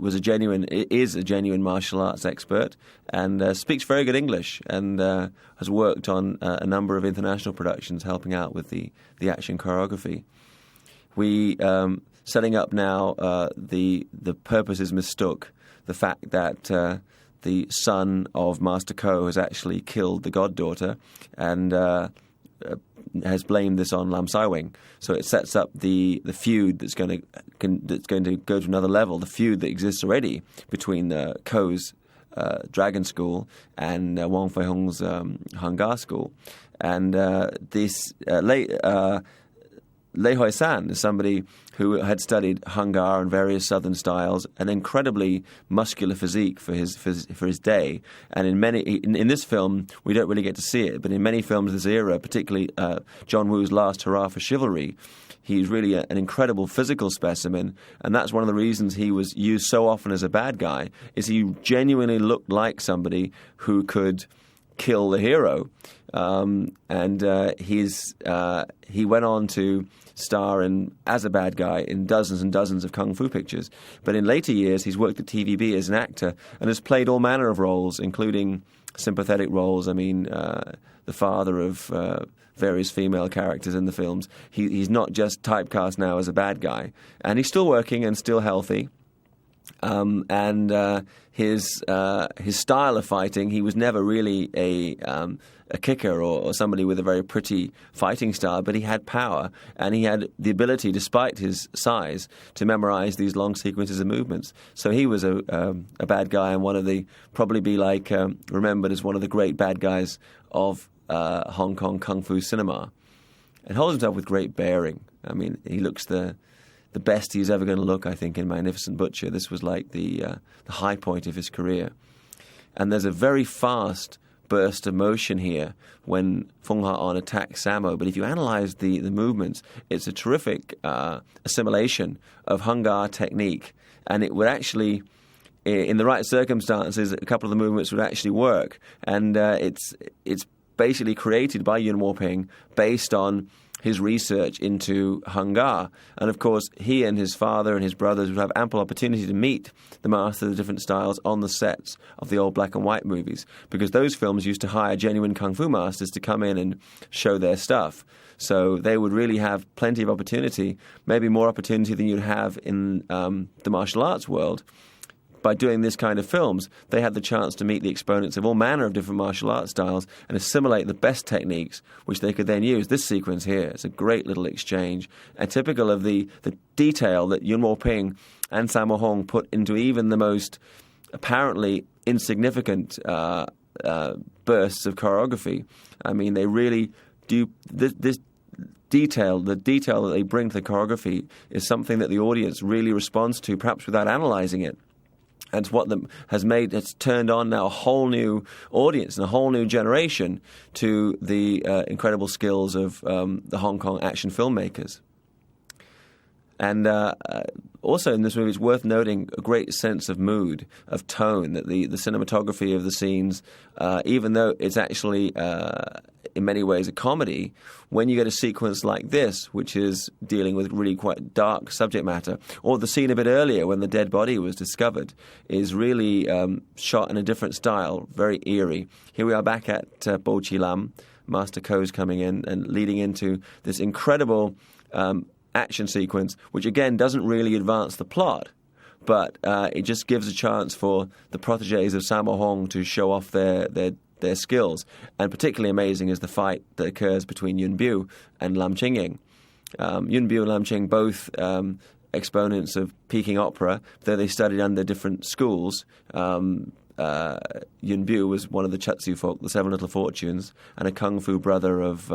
is a genuine martial arts expert and speaks very good English and has worked on a number of international productions helping out with the action choreography. We setting up now the purpose is mistook, the fact that the son of Master Ko has actually killed the goddaughter and has blamed this on Lam Sai-wing. So it sets up the feud that's going to go to another level, the feud that exists already between Ko's Dragon School and Wong Fei-hung's Hung-gar School. And this Lei Hoi-san is somebody who had studied Hung-gar and various southern styles, an incredibly muscular physique for his day. And in this film, we don't really get to see it, but in many films of this era, particularly John Woo's Last Hurrah for Chivalry, he's really an incredible physical specimen, and that's one of the reasons he was used so often as a bad guy, is he genuinely looked like somebody who could kill the hero. He went on to star as a bad guy in dozens and dozens of kung fu pictures. But in later years, he's worked at TVB as an actor and has played all manner of roles, including sympathetic roles. I mean, the father of various female characters in the films. He's not just typecast now as a bad guy. And he's still working and still healthy. His style of fighting, he was never really a kicker or somebody with a very pretty fighting style, but he had power and he had the ability, despite his size, to memorize these long sequences of movements. So he was a bad guy and probably be remembered as one of the great bad guys of Hong Kong kung fu cinema, and holds himself with great bearing. I mean, he looks the best he's ever going to look, I think, in Magnificent Butcher. This was like the high point of his career. And there's a very fast burst of motion here when Fong Ha-on attacks Sammo. But if you analyze the movements, it's a terrific assimilation of Hung-gar technique. And it would actually, in the right circumstances, a couple of the movements would actually work. And it's basically created by Yuen Woo-ping based on his research into Hung-gar. And of course, he and his father and his brothers would have ample opportunity to meet the master of the different styles on the sets of the old black and white movies, because those films used to hire genuine kung fu masters to come in and show their stuff. So they would really have plenty of opportunity, maybe more opportunity than you'd have in the martial arts world. By doing this kind of films, they had the chance to meet the exponents of all manner of different martial arts styles and assimilate the best techniques, which they could then use. This sequence here is a great little exchange, and typical of the detail that Yuen Woo-ping and Sammo Hung put into even the most apparently insignificant bursts of choreography. I mean, they really do this detail. The detail that they bring to the choreography is something that the audience really responds to, perhaps without analyzing it. And it's what has turned on now a whole new audience and a whole new generation to the incredible skills of the Hong Kong action filmmakers. And also in this movie, it's worth noting a great sense of mood, of tone, that the cinematography of the scenes, even though it's actually in many ways a comedy, when you get a sequence like this, which is dealing with really quite dark subject matter, or the scene a bit earlier when the dead body was discovered, is really shot in a different style, very eerie. Here we are back at Bo Chi Lam, Master Ko's coming in and leading into this incredible action sequence, which again doesn't really advance the plot, but it just gives a chance for the proteges of Sammo Hung to show off their skills. And particularly amazing is the fight that occurs between Yuen Bu and Lam Ching-ying. Yuen Bu and Lam Ching, both exponents of Peking opera, though they studied under different schools. Yuen Bu was one of the Chatsu folk, the Seven Little Fortunes, and a kung fu brother of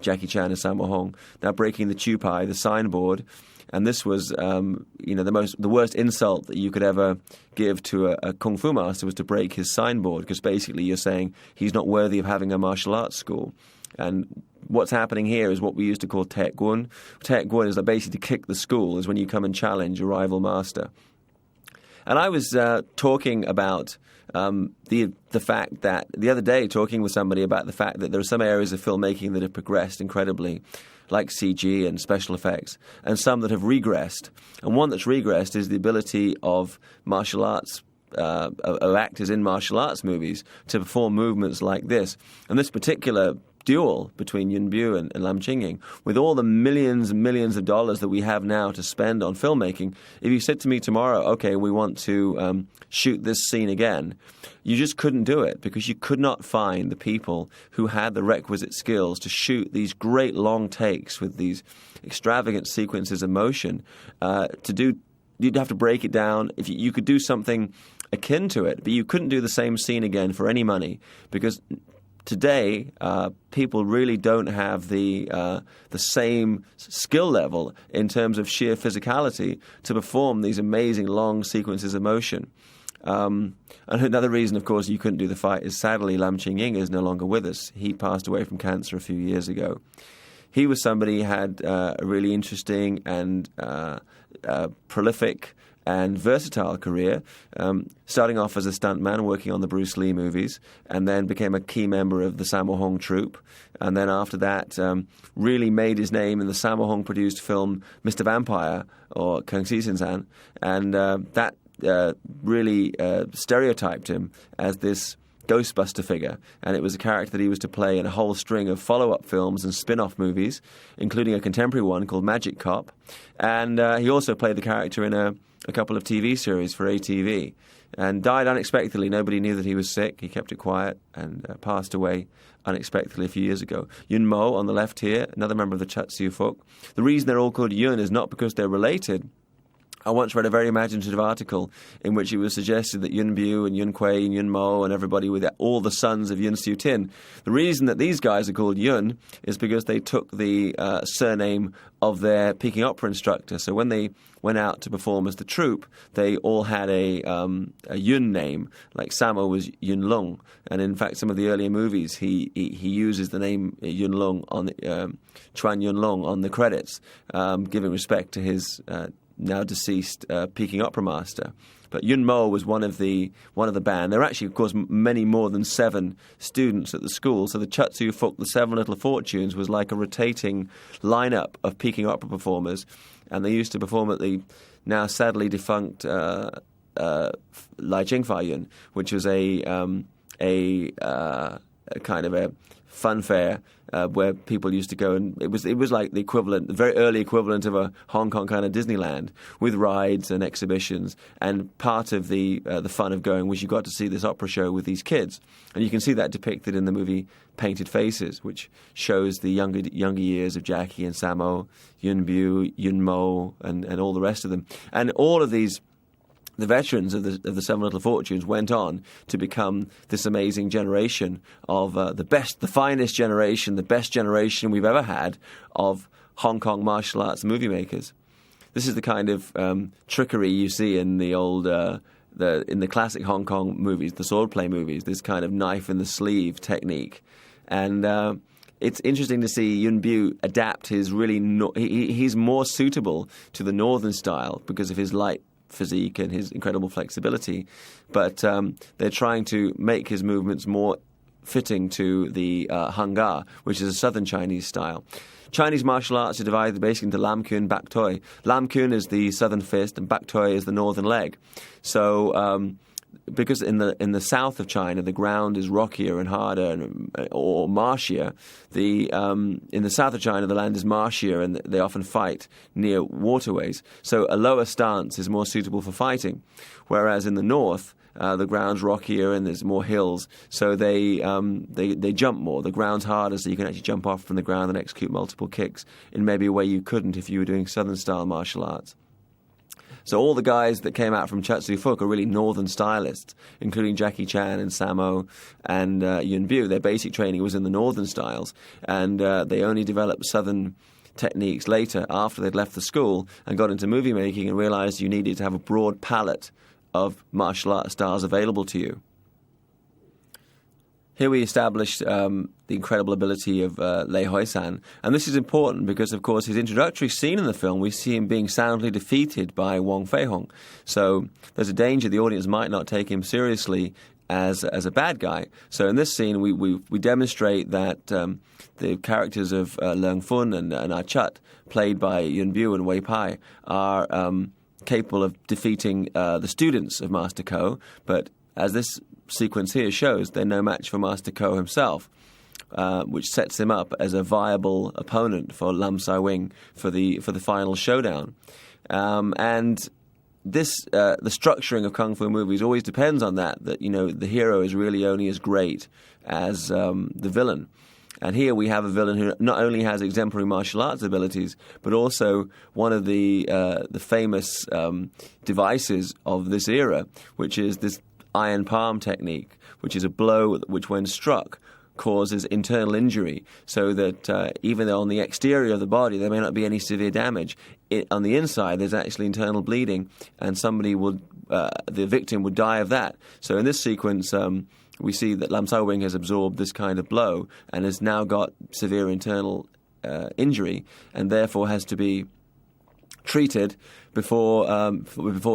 Jackie Chan and Sammo Hung. Now breaking the chupai, the signboard, and this was the worst insult that you could ever give to a kung fu master was to break his signboard, because basically you're saying he's not worthy of having a martial arts school. And what's happening here is what we used to call taekwondo. Taekwondo is basically to kick the school, is when you come and challenge a rival master. And I was talking about the fact that the other day, talking with somebody about the fact that there are some areas of filmmaking that have progressed incredibly, like CG and special effects, and some that have regressed. And one that's regressed is the ability of martial arts, of actors in martial arts movies to perform movements like this. And this particular duel between Yuen Bu and Lam Ching-ying, with all the millions and millions of dollars that we have now to spend on filmmaking, if you said to me tomorrow, okay, we want to shoot this scene again, you just couldn't do it, because you could not find the people who had the requisite skills to shoot these great long takes with these extravagant sequences of motion. You'd have to break it down. If you could do something akin to it, but you couldn't do the same scene again for any money, because today, people really don't have the same skill level in terms of sheer physicality to perform these amazing long sequences of motion. And another reason, of course, you couldn't do the fight is, sadly, Lam Ching-ying is no longer with us. He passed away from cancer a few years ago. He was somebody who had a really interesting and prolific and versatile career, starting off as a stuntman working on the Bruce Lee movies, and then became a key member of the Sammo Hung troupe, and then after that really made his name in the Sammo Hung produced film Mr. Vampire, or Kung Si Sin San, and that really stereotyped him as this Ghostbuster figure, and it was a character that he was to play in a whole string of follow-up films and spin-off movies, including a contemporary one called Magic Cop, and he also played the character in a couple of TV series for ATV, and died unexpectedly. Nobody knew that he was sick. He kept it quiet and passed away unexpectedly a few years ago. Yuen Mo on the left here, another member of the Chatsu folk. The reason they're all called Yuen is not because they're related. I once read a very imaginative article in which it was suggested that Yuen Bu and Yuen Kuei and Yuen Mo and everybody were all the sons of Yuen Siu Tin. The reason that these guys are called Yuen is because they took the surname of their Peking opera instructor. So when they went out to perform as the troupe, they all had a Yuen name, like Sammo was Yuen Lung. And in fact, some of the earlier movies, he uses the name Yuen Lung on Chuan Yuen Lung on the credits, giving respect to his now deceased Peking opera master. But Yuen Mo was one of the band. There are actually, of course, many more than 7 students at the school. So the Chatsu folk, the Seven Little Fortunes, was like a rotating lineup of Peking opera performers, and they used to perform at the now sadly defunct Lai Jingfa Yun, which was a kind of a fun fair where people used to go, and it was like the equivalent, the very early equivalent of a Hong Kong kind of Disneyland, with rides and exhibitions. And part of the fun of going was you got to see this opera show with these kids, and you can see that depicted in the movie Painted Faces, which shows the younger years of Jackie and Sammo, Yuen Bu, Yuen Mo, and all the rest of them, and all of these. The veterans of the Seven Little Fortunes went on to become this amazing generation of the finest generation, the best generation we've ever had of Hong Kong martial arts movie makers. This is the kind of trickery you see in the old, in the classic Hong Kong movies, the swordplay movies. This kind of knife in the sleeve technique, and it's interesting to see Yuen Bu adapt his really... he's more suitable to the northern style because of his light physique and his incredible flexibility. But they're trying to make his movements more fitting to the Hung-gar, which is a southern Chinese style. Chinese martial arts are divided basically into Lam Kun, Bak Toi. Lam Kun is the southern fist and Bak Toi is the northern leg. So because in the south of China the ground is rockier and harder or marshier, in the south of China the land is marshier and they often fight near waterways. So a lower stance is more suitable for fighting, whereas in the north the ground's rockier and there's more hills, so they jump more. The ground's harder, so you can actually jump off from the ground and execute multiple kicks in maybe a way you couldn't if you were doing southern-style martial arts. So all the guys that came out from Chatsu Fuk are really northern stylists, including Jackie Chan and Sammo and Yuen Bu. Their basic training was in the northern styles, and they only developed southern techniques later after they'd left the school and got into movie making and realized you needed to have a broad palette of martial art styles available to you. Here we established the incredible ability of Lei Hoi-san, and this is important because, of course, his introductory scene in the film, we see him being soundly defeated by Wong Fei-hung. So there's a danger the audience might not take him seriously as a bad guy. So in this scene, we demonstrate that the characters of Leung Fun and Ah Chut, played by Yuen Bu and Wei Pai, are capable of defeating the students of Master Ko, but as this sequence here shows, they're no match for Master Ko himself, which sets him up as a viable opponent for Lam Sai-wing for the final showdown. And this the structuring of kung fu movies always depends on that the hero is really only as great as the villain. And here we have a villain who not only has exemplary martial arts abilities, but also one of the famous devices of this era, which is this iron palm technique, which is a blow which, when struck, causes internal injury, so that even though on the exterior of the body there may not be any severe damage, on the inside there's actually internal bleeding, and the victim would die of that. So in this sequence, we see that Lam Sai-wing has absorbed this kind of blow and has now got severe internal injury, and therefore has to be treated before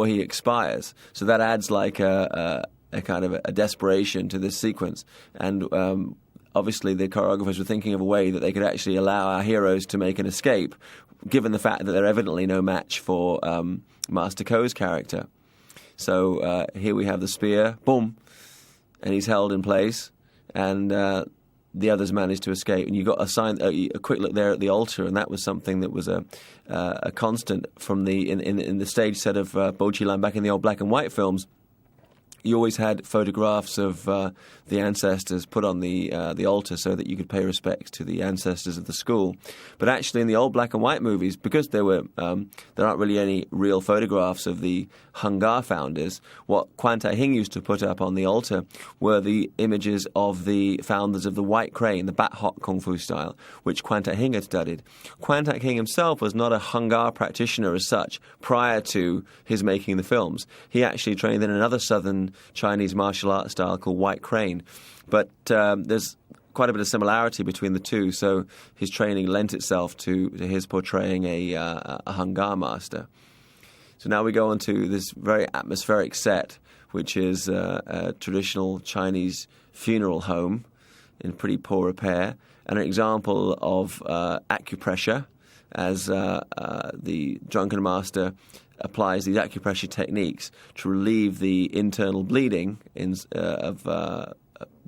he expires. So that adds like a kind of a desperation to this sequence. And obviously the choreographers were thinking of a way that they could actually allow our heroes to make an escape, given the fact that they're evidently no match for Master Ko's character. So here we have the spear, boom, and he's held in place, and the others managed to escape. And you got a quick look there at the altar, and that was something that was a constant from in the stage set of Bo Chi-lan back in the old black and white films. You always had photographs of the ancestors put on the altar so that you could pay respects to the ancestors of the school. But actually, in the old black and white movies, because there aren't really any real photographs of the Hung-gar founders, what Kwan Tak-hing used to put up on the altar were the images of the founders of the White Crane, the Bat Hok Kung Fu style, which Kwan Tak-hing had studied. Kwan Tak-hing himself was not a Hung-gar practitioner as such prior to his making the films. He actually trained in another southern Chinese martial arts style called White Crane. But there's quite a bit of similarity between the two, so his training lent itself to his portraying a Hung-gar master. So now we go on to this very atmospheric set, which is a traditional Chinese funeral home in pretty poor repair, and an example of acupressure, as the drunken master applies these acupressure techniques to relieve the internal bleeding of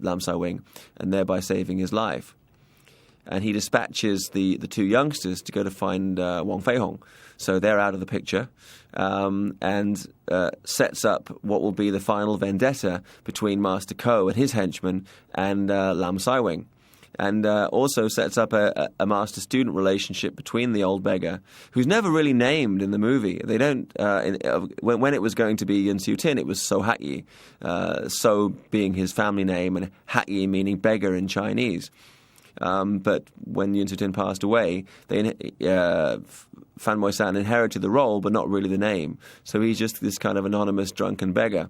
Lam Sai-wing, and thereby saving his life. And he dispatches the two youngsters to go to find Wong Fei-hung. So they're out of the picture, and sets up what will be the final vendetta between Master Ko and his henchmen and Lam Sai-wing. And also sets up a master-student relationship between the old beggar, who's never really named in the movie. They don't. When it was going to be Yun Siu-tin, it was So Hat-yi, So being his family name, and Hat-yi meaning beggar in Chinese. But when Yun Siu-tin passed away, Fan Moi-san inherited the role, but not really the name. So he's just this kind of anonymous drunken beggar.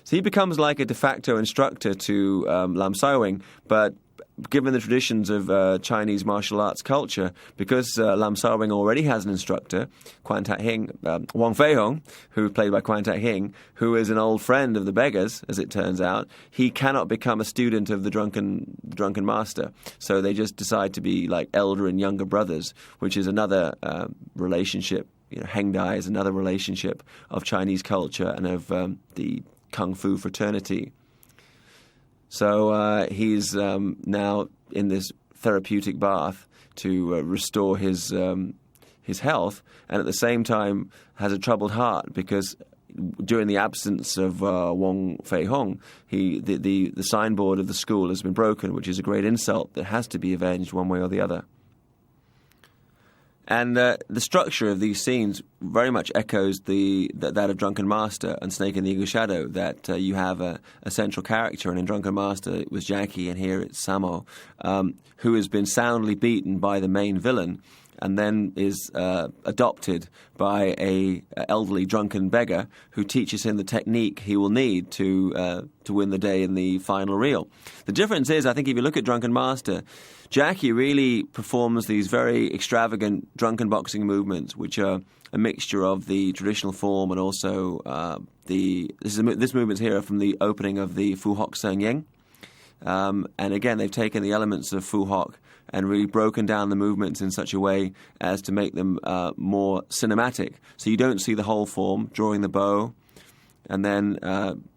So he becomes like a de facto instructor to Lam Sai-wing, but given the traditions of Chinese martial arts culture, because Lam Sao Wing already has an instructor, Kwan Tak-hing, Wong Fei-hung, who played by Kwan Tak-hing, who is an old friend of the beggars, as it turns out, he cannot become a student of the drunken master. So they just decide to be like elder and younger brothers, which is another relationship. Heng Dai is another relationship of Chinese culture and of the Kung Fu fraternity. So he's now in this therapeutic bath to restore his health, and at the same time has a troubled heart because during the absence of Wong Fei-hung, the signboard of the school has been broken, which is a great insult that has to be avenged one way or the other. And the structure of these scenes very much echoes that of Drunken Master and Snake in the Eagle Shadow, that you have a central character, and in Drunken Master it was Jackie, and here it's Sammo, who has been soundly beaten by the main villain and then is adopted by a elderly drunken beggar who teaches him the technique he will need to win the day in the final reel. The difference is, I think if you look at Drunken Master, Jackie really performs these very extravagant drunken boxing movements, which are a mixture of the traditional form and also this movement here are from the opening of the Fu Hok Seng Ying. And again, they've taken the elements of Fu Hok and really broken down the movements in such a way as to make them more cinematic. So you don't see the whole form, drawing the bow, and then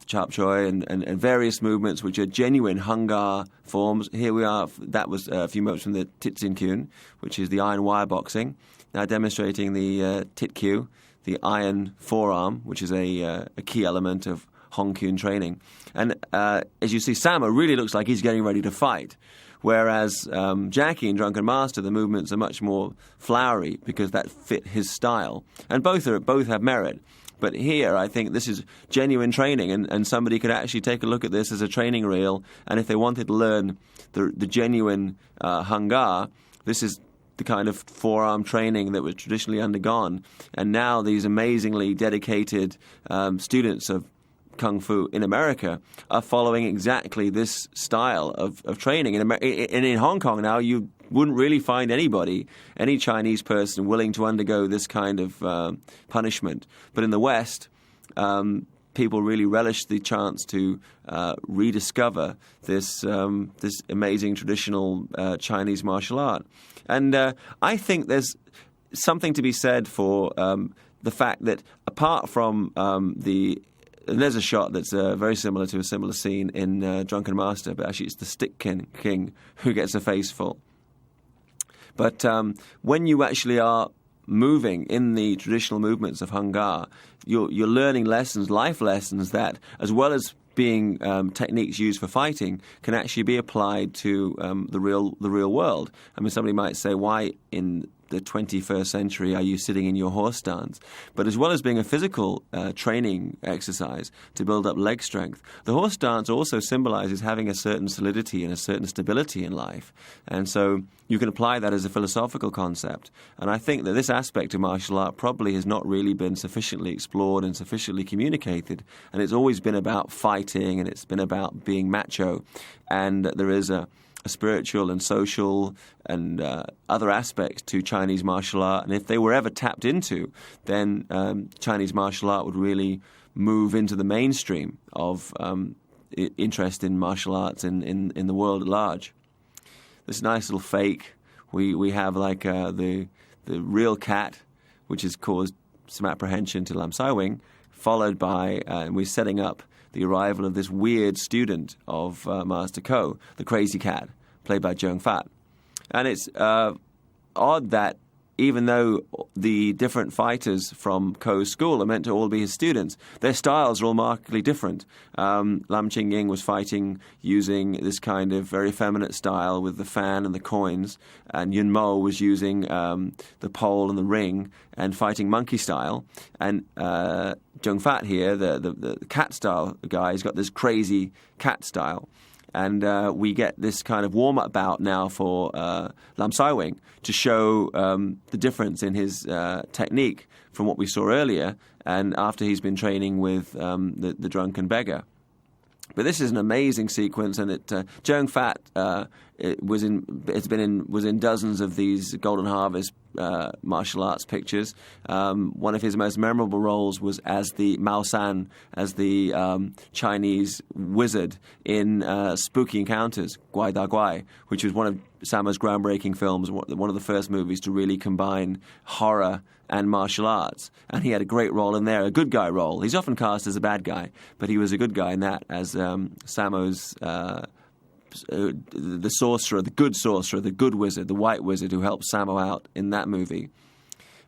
Chap Choi and various movements which are genuine Hung Gar forms. Here we are, that was a few moments from the Tit Sin Kyun, which is the iron wire boxing, now demonstrating the Tit Kyu, the iron forearm, which is a key element of Hong Kyun training. And as you see, Sammo really looks like he's getting ready to fight, whereas Jackie in Drunken Master, the movements are much more flowery because that fit his style. And both have merit. But here, I think this is genuine training, and somebody could actually take a look at this as a training reel, and if they wanted to learn the genuine Hung Gar, this is the kind of forearm training that was traditionally undergone. And now these amazingly dedicated students of Kung Fu in America are following exactly this style of training. And in Hong Kong now, you wouldn't really find any Chinese person willing to undergo this kind of punishment. But in the West, people really relish the chance to rediscover this amazing traditional Chinese martial art. And I think there's something to be said for the fact that apart from there's a shot that's very similar to a similar scene in Drunken Master, but actually it's the Stick King who gets a face full. But when you actually are moving in the traditional movements of Hung Gar, you're learning lessons, life lessons that, as well as being techniques used for fighting, can actually be applied to the real world. I mean, somebody might say, why in the 21st century are you sitting in your horse stance? But as well as being a physical training exercise to build up leg strength, the horse stance also symbolizes having a certain solidity and a certain stability in life. And so you can apply that as a philosophical concept. And I think that this aspect of martial art probably has not really been sufficiently explored and sufficiently communicated. And it's always been about fighting, and it's been about being macho. And there is a spiritual and social and other aspects to Chinese martial art. And if they were ever tapped into, then Chinese martial art would really move into the mainstream of interest in martial arts in the world at large. This nice little fake. We have like the real cat, which has caused some apprehension to Lam Sao Wing, followed by, and we're setting up the arrival of this weird student of Master Ko, the crazy cat, played by Jung Fat. And it's odd that even though the different fighters from Ko's school are meant to all be his students, their styles are all markedly different. Lam Ching Ying was fighting using this kind of very effeminate style with the fan and the coins, and Yun Mo was using the pole and the ring and fighting monkey style. And Jung Fat here, the cat style guy, has got this crazy cat style. And we get this kind of warm-up bout now for Lam Sao Wing to show the difference in his technique from what we saw earlier and after he's been training with the drunken beggar. But this is an amazing sequence, and Joan Fat was in dozens of these Golden Harvest martial arts pictures. One of his most memorable roles was as the Mao San, as the Chinese wizard in Spooky Encounters, Guai Da Guai, which was one of Sammo's groundbreaking films, one of the first movies to really combine horror and martial arts. And he had a great role in there, a good guy role. He's often cast as a bad guy, but he was a good guy in that as Sammo's the sorcerer, the good sorcerer, the good wizard, the white wizard who helped Sammo out in that movie.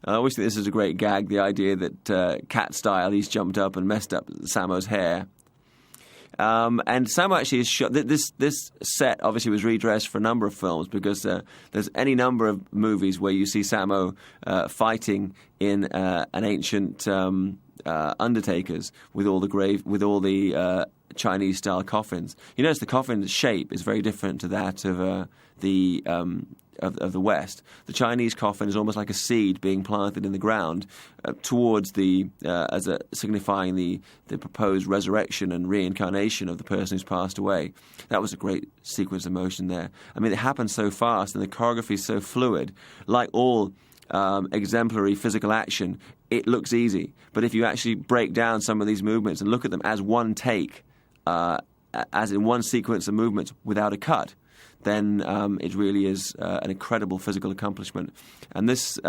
I always think this is a great gag, the idea that cat style, he's jumped up and messed up Sammo's hair. And Sammo actually is shot. This set obviously was redressed for a number of films because there's any number of movies where you see Sammo fighting in an ancient undertakers with all the Chinese style coffins. You notice the coffin's shape is very different to that of the West. The Chinese coffin is almost like a seed being planted in the ground towards signifying the proposed resurrection and reincarnation of the person who's passed away. That was a great sequence of motion there. I mean, it happened so fast and the choreography is so fluid. Like all exemplary physical action, it looks easy. But if you actually break down some of these movements and look at them as one take, as in one sequence of movements without a cut, then it really is an incredible physical accomplishment. And this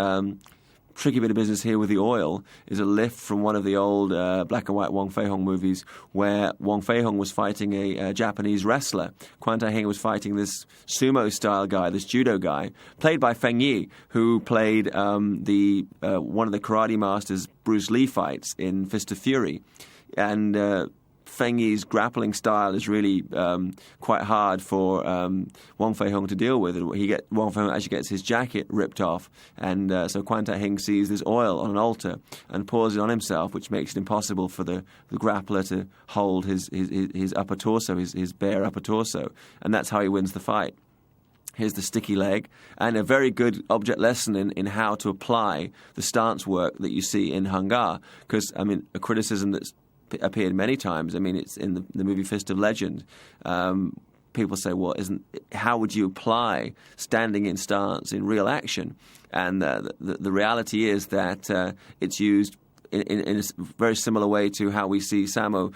tricky bit of business here with the oil is a lift from one of the old black and white Wong Fei-hung movies where Wong Fei-hung was fighting a Japanese wrestler. Kwan Tak-hing was fighting this sumo-style guy, this judo guy, played by Feng Yi, who played one of the karate masters Bruce Lee fights in Fist of Fury. And Feng Yi's grappling style is really quite hard for Wong Fei-hung to deal with. Wong Fei-hung actually gets his jacket ripped off, and so Kwan Tak-hing sees this oil on an altar and pours it on himself, which makes it impossible for the grappler to hold his upper torso, his bare upper torso, and that's how he wins the fight. Here's the sticky leg, and a very good object lesson in how to apply the stance work that you see in Hung Gar, because, I mean, a criticism that's appeared many times. I mean, it's in the movie Fist of Legend. People say, well, how would you apply standing in stance in real action? And the reality is that it's used in a very similar way to how we see Sammo.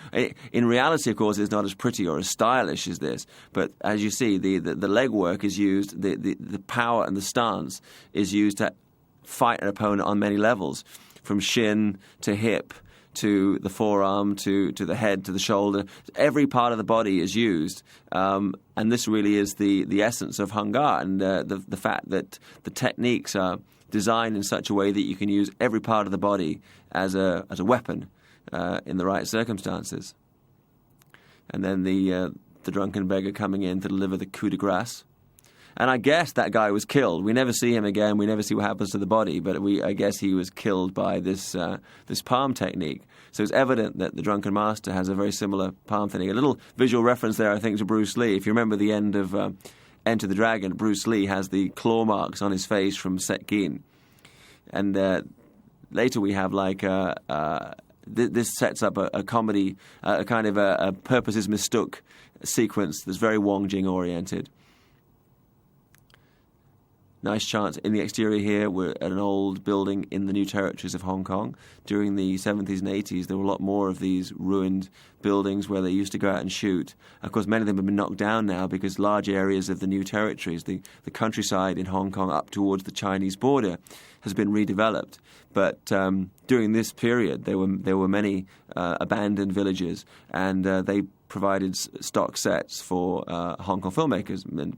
In reality, of course, it's not as pretty or as stylish as this. But as you see, the leg work is used, the power and the stance is used to fight an opponent on many levels, from shin to hip, to the forearm, to the head, to the shoulder. Every part of the body is used, and this really is the essence of Hung Gar, and the fact that the techniques are designed in such a way that you can use every part of the body as a weapon in the right circumstances. And then the drunken beggar coming in to deliver the coup de grace. And I guess that guy was killed. We never see him again. We never see what happens to the body. But I guess he was killed by this palm technique. So it's evident that the Drunken Master has a very similar palm technique. A little visual reference there, I think, to Bruce Lee. If you remember the end of Enter the Dragon, Bruce Lee has the claw marks on his face from Set Gin. And later we have this sets up a comedy, a kind of a purposes mistook sequence that's very Wong Jing oriented. Nice chance in the exterior here. We're at an old building in the New Territories of Hong Kong. During the 70s and 80s, there were a lot more of these ruined buildings where they used to go out and shoot. Of course, many of them have been knocked down now because large areas of the New Territories, the countryside in Hong Kong up towards the Chinese border, has been redeveloped. But during this period, there were many abandoned villages, and they provided stock sets for Hong Kong filmmakers. And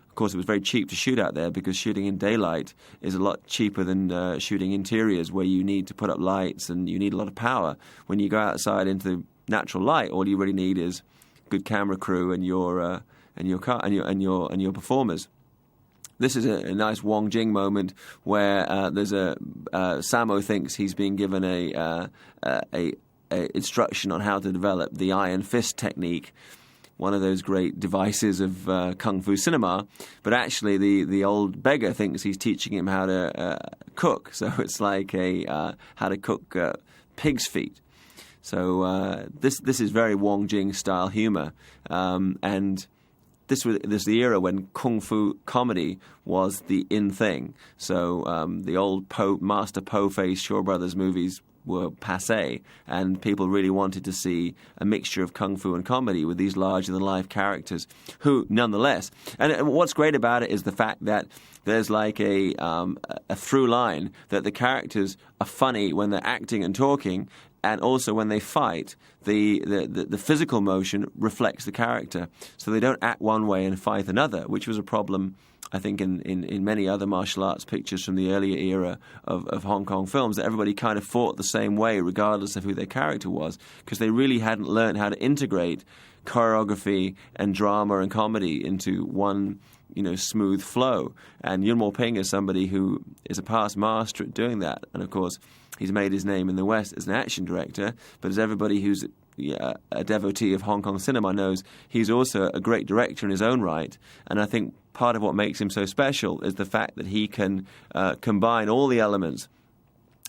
of course, it was very cheap to shoot out there because shooting in daylight is a lot cheaper than shooting interiors where you need to put up lights and you need a lot of power. When you go outside into natural light, all you really need is good camera crew and your performers. This is a nice Wong Jing moment where there's Sammo thinks he's being given a instruction on how to develop the iron fist technique, one of those great devices of kung fu cinema, but actually the old beggar thinks he's teaching him how to cook. So it's like how to cook pig's feet. So this is very Wong Jing style humor, and this was the era when kung fu comedy was the in thing. So the old Master Po-faced Shaw Brothers movies were passé, and people really wanted to see a mixture of kung fu and comedy with these larger-than-life characters who, nonetheless... And what's great about it is the fact that there's like a through line that the characters are funny when they're acting and talking, and also when they fight, the physical motion reflects the character. So they don't act one way and fight another, which was a problem, I think, in many other martial arts pictures from the earlier era of Hong Kong films, that everybody kind of fought the same way regardless of who their character was, because they really hadn't learned how to integrate choreography and drama and comedy into one smooth flow. And Yuen Woo-ping is somebody who is a past master at doing that. And of course, he's made his name in the West as an action director, but as everybody who's a devotee of Hong Kong cinema knows, he's also a great director in his own right. And I think part of what makes him so special is the fact that he can combine all the elements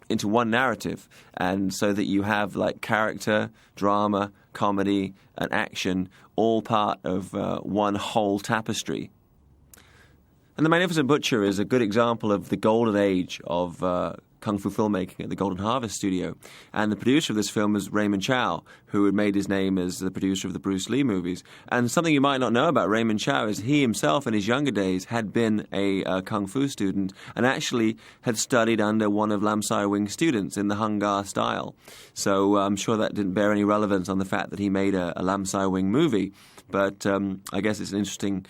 into one narrative, and so that you have like character, drama, comedy, and action all part of one whole tapestry. And The Magnificent Butcher is a good example of the golden age of kung fu filmmaking at the Golden Harvest Studio. And the producer of this film is Raymond Chow, who had made his name as the producer of the Bruce Lee movies. And something you might not know about Raymond Chow is he himself in his younger days had been a kung fu student and actually had studied under one of Lam Sai Wing's students in the Hung Gar style. So I'm sure that didn't bear any relevance on the fact that he made a Lam Sai Wing movie. But I guess it's an interesting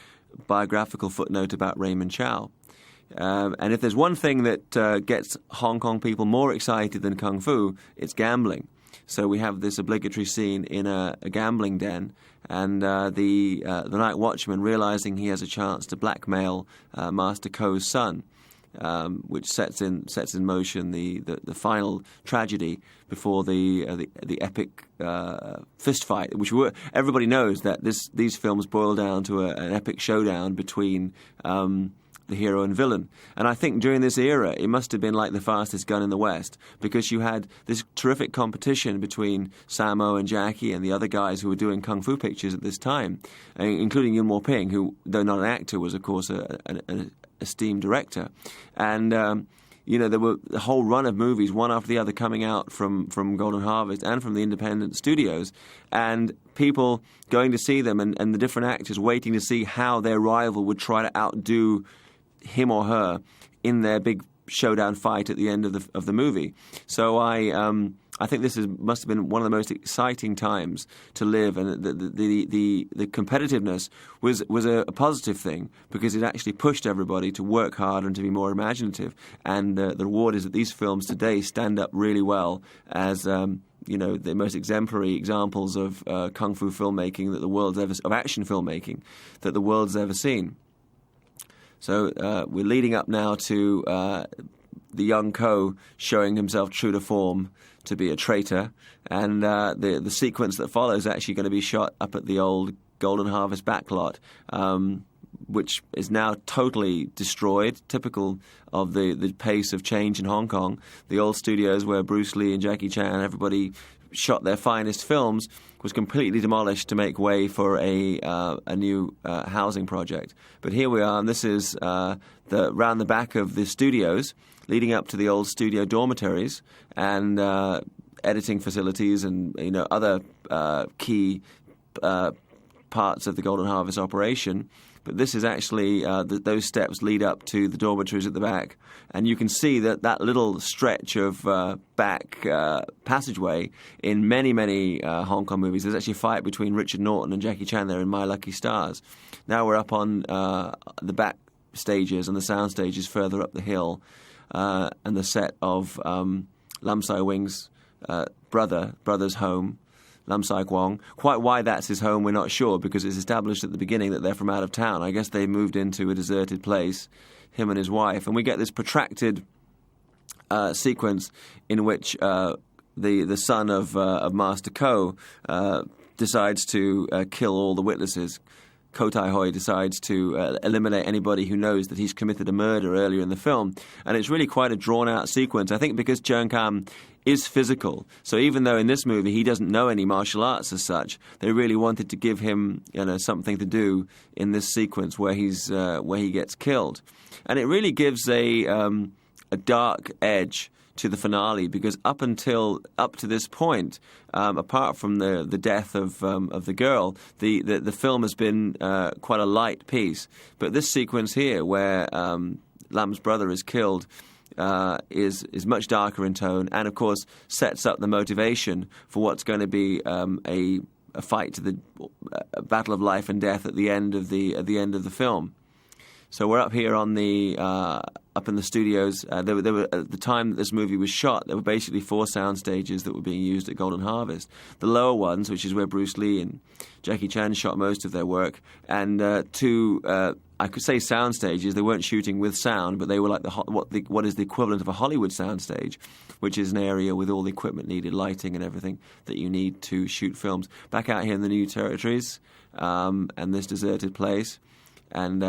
biographical footnote about Raymond Chow. And if there's one thing that gets Hong Kong people more excited than kung fu, it's gambling. So we have this obligatory scene in a gambling den, and the night watchman, realizing he has a chance to blackmail Master Ko's son, which sets in motion the final tragedy before the epic fist fight, which everybody knows that these films boil down to an epic showdown between the hero and villain. And I think during this era, it must have been like the fastest gun in the West, because you had this terrific competition between Sammo and Jackie and the other guys who were doing kung fu pictures at this time, including Yuen Woo-ping, who, though not an actor, was, of course, an esteemed director. And there were a whole run of movies, one after the other, coming out from Golden Harvest and from the independent studios, and people going to see them and the different actors waiting to see how their rival would try to outdo him or her in their big showdown fight at the end of the movie. So I think this must have been one of the most exciting times to live, and the competitiveness was a positive thing, because it actually pushed everybody to work harder and to be more imaginative. And the reward is that these films today stand up really well as the most exemplary examples of kung fu filmmaking that the world's of action filmmaking that the world's ever seen. So we're leading up now to the young Ko showing himself true to form to be a traitor, and the sequence that follows is actually going to be shot up at the old Golden Harvest backlot, which is now totally destroyed, typical of the pace of change in Hong Kong. The old studios where Bruce Lee and Jackie Chan and everybody shot their finest films was completely demolished to make way for a new housing project. But here we are, and this is round the back of the studios, leading up to the old studio dormitories and editing facilities and other key parts of the Golden Harvest operation. But this is actually, those steps lead up to the dormitories at the back. And you can see that little stretch of back passageway in many, many Hong Kong movies. There's actually a fight between Richard Norton and Jackie Chan there in My Lucky Stars. Now we're up on the back stages and the sound stages further up the hill, and the set of Lam Sai Wing's brother's home, Lam Sai Kwong. Quite why that's his home, we're not sure, because it's established at the beginning that they're from out of town. I guess they moved into a deserted place, him and his wife. And we get this protracted sequence in which the son of Master Ko decides to kill all the witnesses. Ko Tai Hoi decides to eliminate anybody who knows that he's committed a murder earlier in the film. And it's really quite a drawn-out sequence. I think because Cheung Kam is physical. So even though in this movie he doesn't know any martial arts as such, they really wanted to give him something to do in this sequence where he gets killed, and it really gives a dark edge to the finale, because up to this point, apart from the death of the girl, the film has been quite a light piece. But this sequence here, where Lam's brother is killed, is much darker in tone, and of course sets up the motivation for what's going to be a fight to a battle of life and death at the end of the film. So we're up here on up in the studios. There were at the time that this movie was shot, there were basically 4 sound stages that were being used at Golden Harvest. The lower ones, which is where Bruce Lee and Jackie Chan shot most of their work, and 2, I could say sound stages. They weren't shooting with sound, but they were like what is the equivalent of a Hollywood sound stage, which is an area with all the equipment needed, lighting and everything that you need to shoot films. Back out here in the New Territories, and this deserted place, and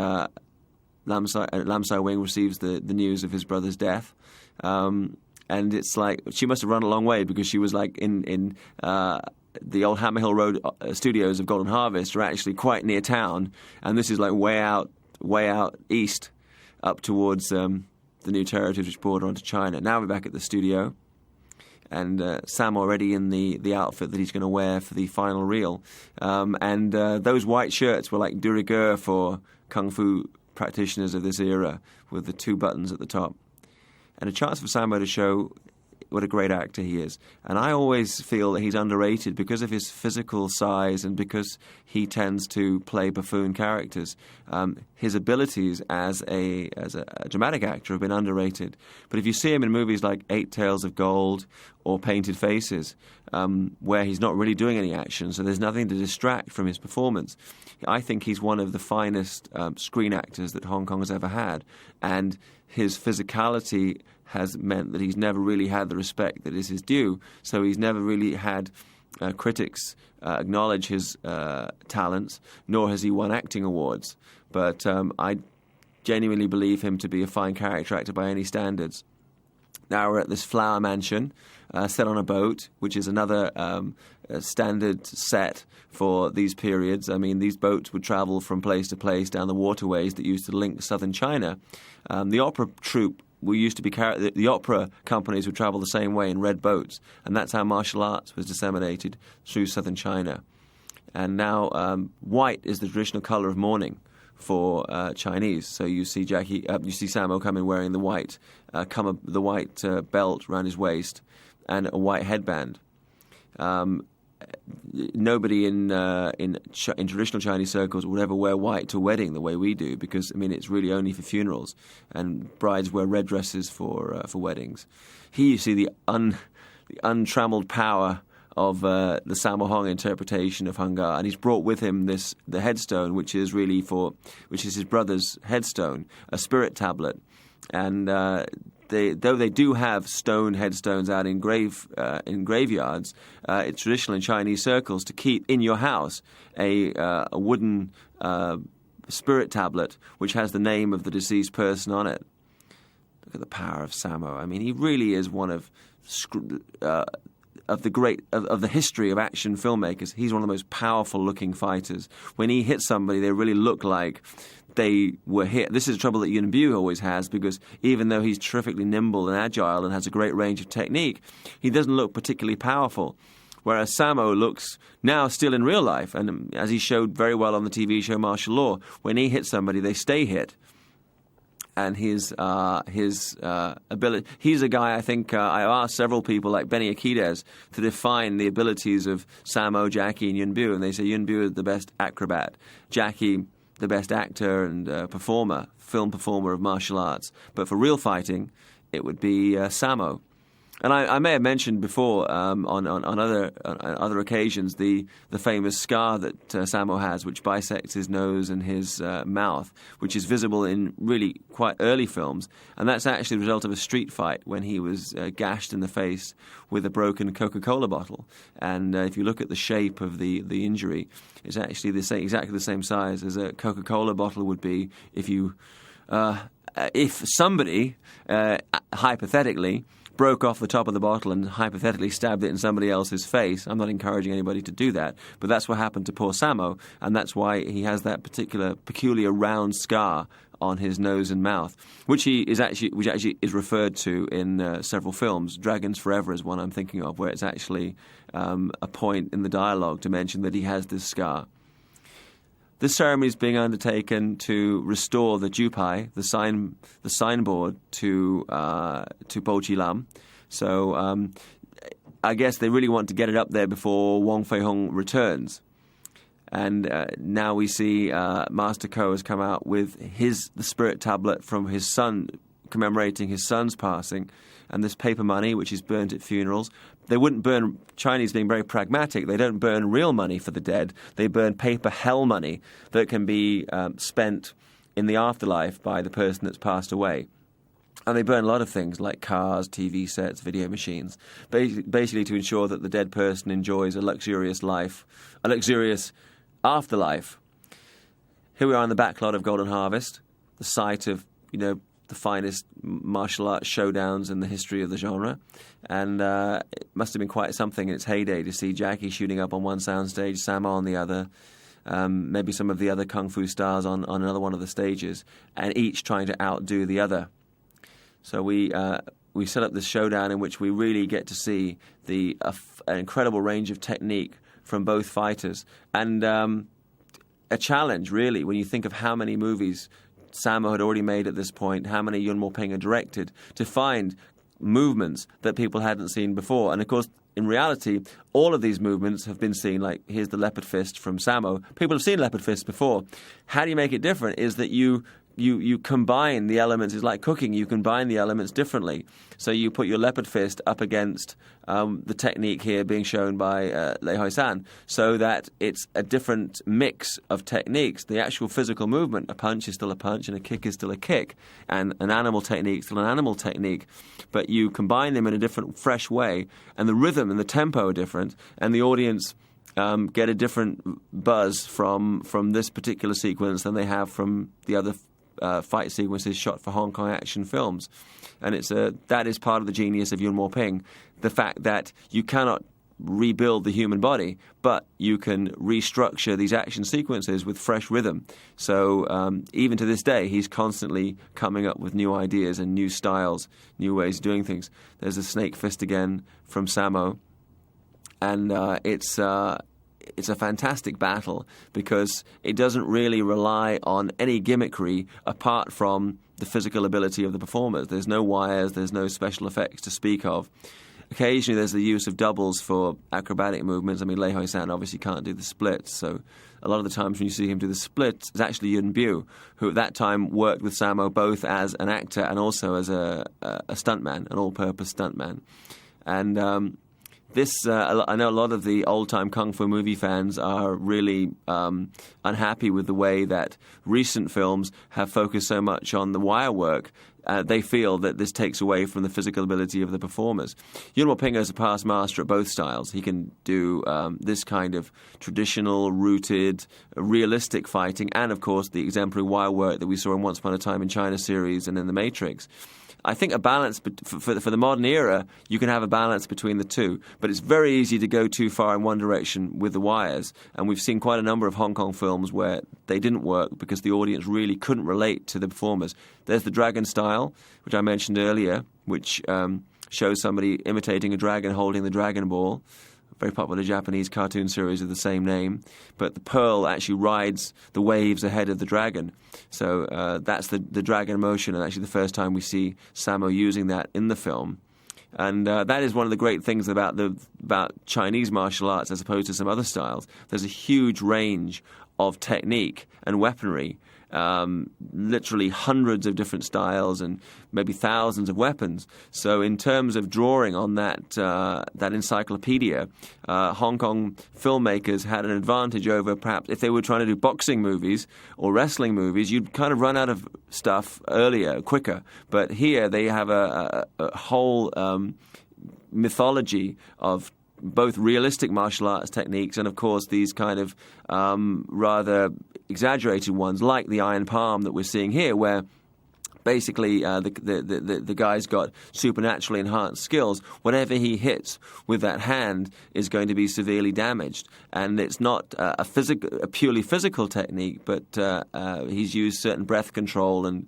Lam Sai-wing receives the news of his brother's death, and it's like she must have run a long way, because she was like in the old Hammer Hill Road studios of Golden Harvest are actually quite near town, and this is like way out east, up towards the New Territories, which border onto China. Now we're back at the studio, and Sam already in the outfit that he's going to wear for the final reel, and those white shirts were like de rigueur for kung fu practitioners of this era, with the 2 buttons at the top. And a chance for Sammo to show what a great actor he is. And I always feel that he's underrated because of his physical size and because he tends to play buffoon characters. His abilities as a dramatic actor have been underrated. But if you see him in movies like Eight Tails of Gold or Painted Faces, where he's not really doing any action, so there's nothing to distract from his performance, I think he's one of the finest screen actors that Hong Kong has ever had. And his physicality has meant that he's never really had the respect that is his due. So he's never really had critics acknowledge his talents, nor has he won acting awards. But I genuinely believe him to be a fine character actor by any standards. Now we're at this flower mansion set on a boat, which is another standard set for these periods. I mean, these boats would travel from place to place down the waterways that used to link southern China. The opera troupe used to be the opera companies would travel the same way in red boats, and that's how martial arts was disseminated through southern China. And now white is the traditional color of mourning for Chinese. So you see Sammo come in wearing the white belt around his waist and a white headband. Nobody in traditional Chinese circles would ever wear white to a wedding the way we do, because I mean it's really only for funerals, and brides wear red dresses for weddings. Here you see the untrammeled power of the Sammo Hung interpretation of Hung Gar, and he's brought with him the headstone, which is his brother's headstone, a spirit tablet, and though they do have stone headstones out in graveyards, it's traditional in Chinese circles to keep in your house a wooden spirit tablet which has the name of the deceased person on it. Look at the power of Sammo. I mean, he really is one of the history of action filmmakers. He's one of the most powerful looking fighters. When he hits somebody, they really look like they were hit. This is a trouble that Yuen Bu always has, because even though he's terrifically nimble and agile and has a great range of technique, he doesn't look particularly powerful. Whereas Sammo looks now still in real life, and as he showed very well on the TV show Martial Law, when he hits somebody, they stay hit. And his ability. He's a guy, I think, I asked several people like Benny Akides to define the abilities of Sammo, Jackie, and Yuen Bu, and they say Yuen Bu is the best acrobat, Jackie the best actor and film performer of martial arts. But for real fighting, it would be Sammo. And I may have mentioned before on other occasions the famous scar that Sammo has, which bisects his nose and his mouth, which is visible in really quite early films. And that's actually the result of a street fight when he was gashed in the face with a broken Coca-Cola bottle. And if you look at the shape of the injury, it's actually exactly the same size as a Coca-Cola bottle would be if somebody, hypothetically, broke off the top of the bottle and hypothetically stabbed it in somebody else's face. I'm not encouraging anybody to do that, but that's what happened to poor Sammo, and that's why he has that peculiar round scar on his nose and mouth, which actually is referred to in several films. Dragons Forever is one I'm thinking of, where it's actually a point in the dialogue to mention that he has this scar. This ceremony is being undertaken to restore the jupai, the signboard to Po Chi Lam. So I guess they really want to get it up there before Wong Fei Hung returns. And now we see Master Ko has come out with the spirit tablet from his son, commemorating his son's passing, and this paper money, which is burnt at funerals. They wouldn't burn, Chinese being very pragmatic, they don't burn real money for the dead. They burn paper hell money that can be spent in the afterlife by the person that's passed away. And they burn a lot of things like cars, TV sets, video machines, basically to ensure that the dead person enjoys a luxurious life, a luxurious afterlife. Here we are in the backlot of Golden Harvest, the site of, the finest martial arts showdowns in the history of the genre. And it must have been quite something in its heyday to see Jackie shooting up on one soundstage, Sammo on the other, maybe some of the other kung fu stars on another one of the stages, and each trying to outdo the other. So we set up this showdown in which we really get to see an incredible range of technique from both fighters, and a challenge, really, when you think of how many movies Sammo had already made at this point, how many Yuen Woo-ping had directed, to find movements that people hadn't seen before. And of course, in reality, all of these movements have been seen, like here's the leopard fist from Sammo. People have seen leopard fists before. How do you make it different is that you combine the elements. It's like cooking. You combine the elements differently. So you put your leopard fist up against the technique here being shown by Lei Hoi-san, so that it's a different mix of techniques. The actual physical movement, a punch is still a punch and a kick is still a kick, and an animal technique is still an animal technique. But you combine them in a different, fresh way, and the rhythm and the tempo are different, and the audience get a different buzz from this particular sequence than they have from the other fight sequences shot for Hong Kong action films. And that is part of the genius of Yuen Woo-ping, the fact that you cannot rebuild the human body, but you can restructure these action sequences with fresh rhythm. So even to this day, he's constantly coming up with new ideas and new styles, new ways of doing things. There's a snake fist again from Sammo, and it's a fantastic battle because it doesn't really rely on any gimmickry apart from the physical ability of the performers. There's no wires, there's no special effects to speak of. Occasionally there's the use of doubles for acrobatic movements. I mean, Lei Hoi-san obviously can't do the splits, so a lot of the times when you see him do the splits, it's actually Yuen Bu, who at that time worked with Sammo both as an actor and also as a stuntman, an all-purpose stuntman. And I know a lot of the old-time kung fu movie fans are really unhappy with the way that recent films have focused so much on the wire work. They feel that this takes away from the physical ability of the performers. Yuen Woo-ping is a past master at both styles. He can do this kind of traditional, rooted, realistic fighting, and of course the exemplary wire work that we saw in Once Upon a Time in China series and in The Matrix. I think a balance for the modern era, you can have a balance between the two, but it's very easy to go too far in one direction with the wires, and we've seen quite a number of Hong Kong films where they didn't work because the audience really couldn't relate to the performers. There's the dragon style, which I mentioned earlier, which shows somebody imitating a dragon holding the Dragon Ball. Very popular Japanese cartoon series of the same name, but the pearl actually rides the waves ahead of the dragon. So that's the dragon motion, and actually the first time we see Sammo using that in the film. And that is one of the great things about Chinese martial arts as opposed to some other styles. There's a huge range of technique and weaponry, literally hundreds of different styles and maybe thousands of weapons. So in terms of drawing on that encyclopedia, Hong Kong filmmakers had an advantage over perhaps if they were trying to do boxing movies or wrestling movies, you'd kind of run out of stuff earlier, quicker. But here they have a whole mythology of both realistic martial arts techniques and, of course, these kind of rather exaggerated ones like the iron palm that we're seeing here, where Basically, the guy's got supernaturally enhanced skills. Whatever he hits with that hand is going to be severely damaged. And it's not a purely physical technique, but he's used certain breath control and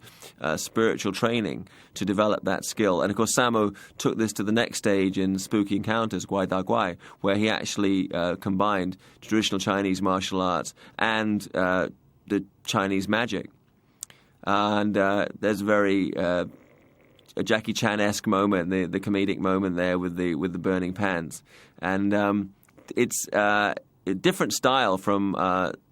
spiritual training to develop that skill. And, of course, Sammo took this to the next stage in Spooky Encounters, Guai Da Guai, where he actually combined traditional Chinese martial arts and the Chinese magic. And there's a Jackie Chan-esque moment, the comedic moment there with the burning pans, and it's a different style from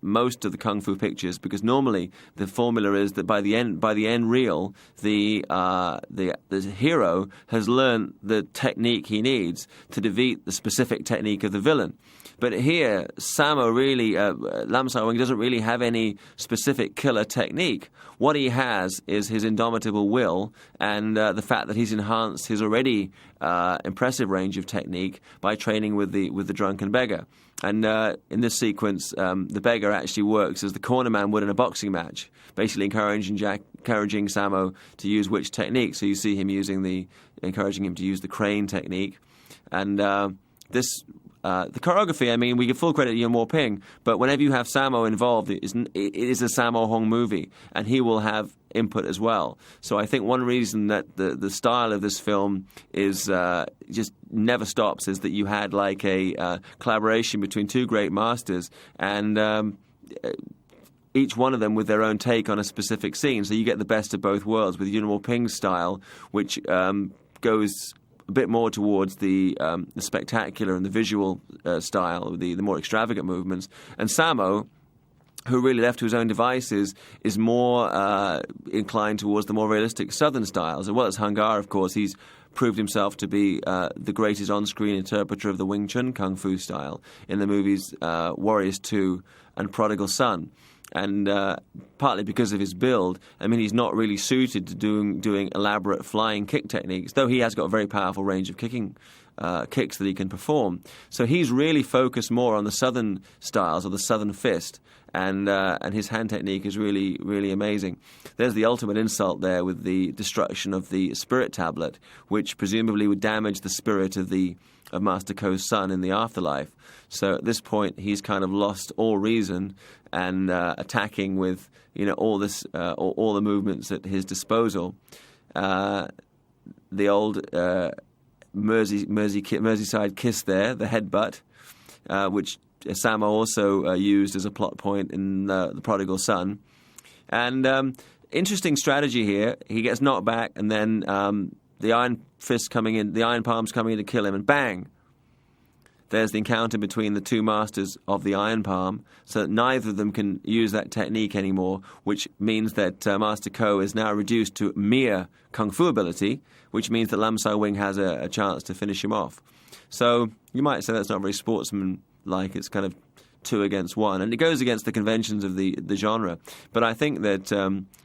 most of the kung fu pictures, because normally the formula is that by the end reel, the hero has learned the technique he needs to defeat the specific technique of the villain. But here, Sammo really, Lam Sai-wing doesn't really have any specific killer technique. What he has is his indomitable will and the fact that he's enhanced his already impressive range of technique by training with the drunken beggar. And in this sequence, the beggar actually works as the corner man would in a boxing match, basically encouraging Sammo to use which technique. So you see him encouraging him to use the crane technique. And the choreography, I mean, we give full credit to Yuen Woo-ping, but whenever you have Sammo involved, it is a Sammo Hung movie, and he will have input as well. So I think one reason that the style of this film is just never stops is that you had like a collaboration between two great masters, and each one of them with their own take on a specific scene. So you get the best of both worlds with Yuen Woo-ping's style, which goes a bit more towards the spectacular and the visual style, the more extravagant movements. And Sammo, who really left to his own devices, is more inclined towards the more realistic southern styles. As well as Hung Gar, of course, he's proved himself to be the greatest on-screen interpreter of the Wing Chun Kung Fu style in the movies Warriors 2 and Prodigal Son. And partly because of his build, I mean, he's not really suited to doing elaborate flying kick techniques, though he has got a very powerful range of kicks that he can perform. So he's really focused more on the southern styles, or the southern fist, and his hand technique is really, really amazing. There's the ultimate insult there with the destruction of the spirit tablet, which presumably would damage the spirit of Master Ko's son in the afterlife. So at this point, he's kind of lost all reason and attacking with all the movements at his disposal. The old Merseyside kiss there, the headbutt, which Sammo also used as a plot point in The Prodigal Son. And interesting strategy here. He gets knocked back, and then the iron fist coming in, the iron palms coming in to kill him, and bang! There's the encounter between the two masters of the iron palm, so that neither of them can use that technique anymore, which means that Master Ko is now reduced to mere kung fu ability, which means that Lam Sai-wing has a chance to finish him off. So you might say that's not very sportsman-like. It's kind of 2 against 1, and it goes against the conventions of the genre. But I think that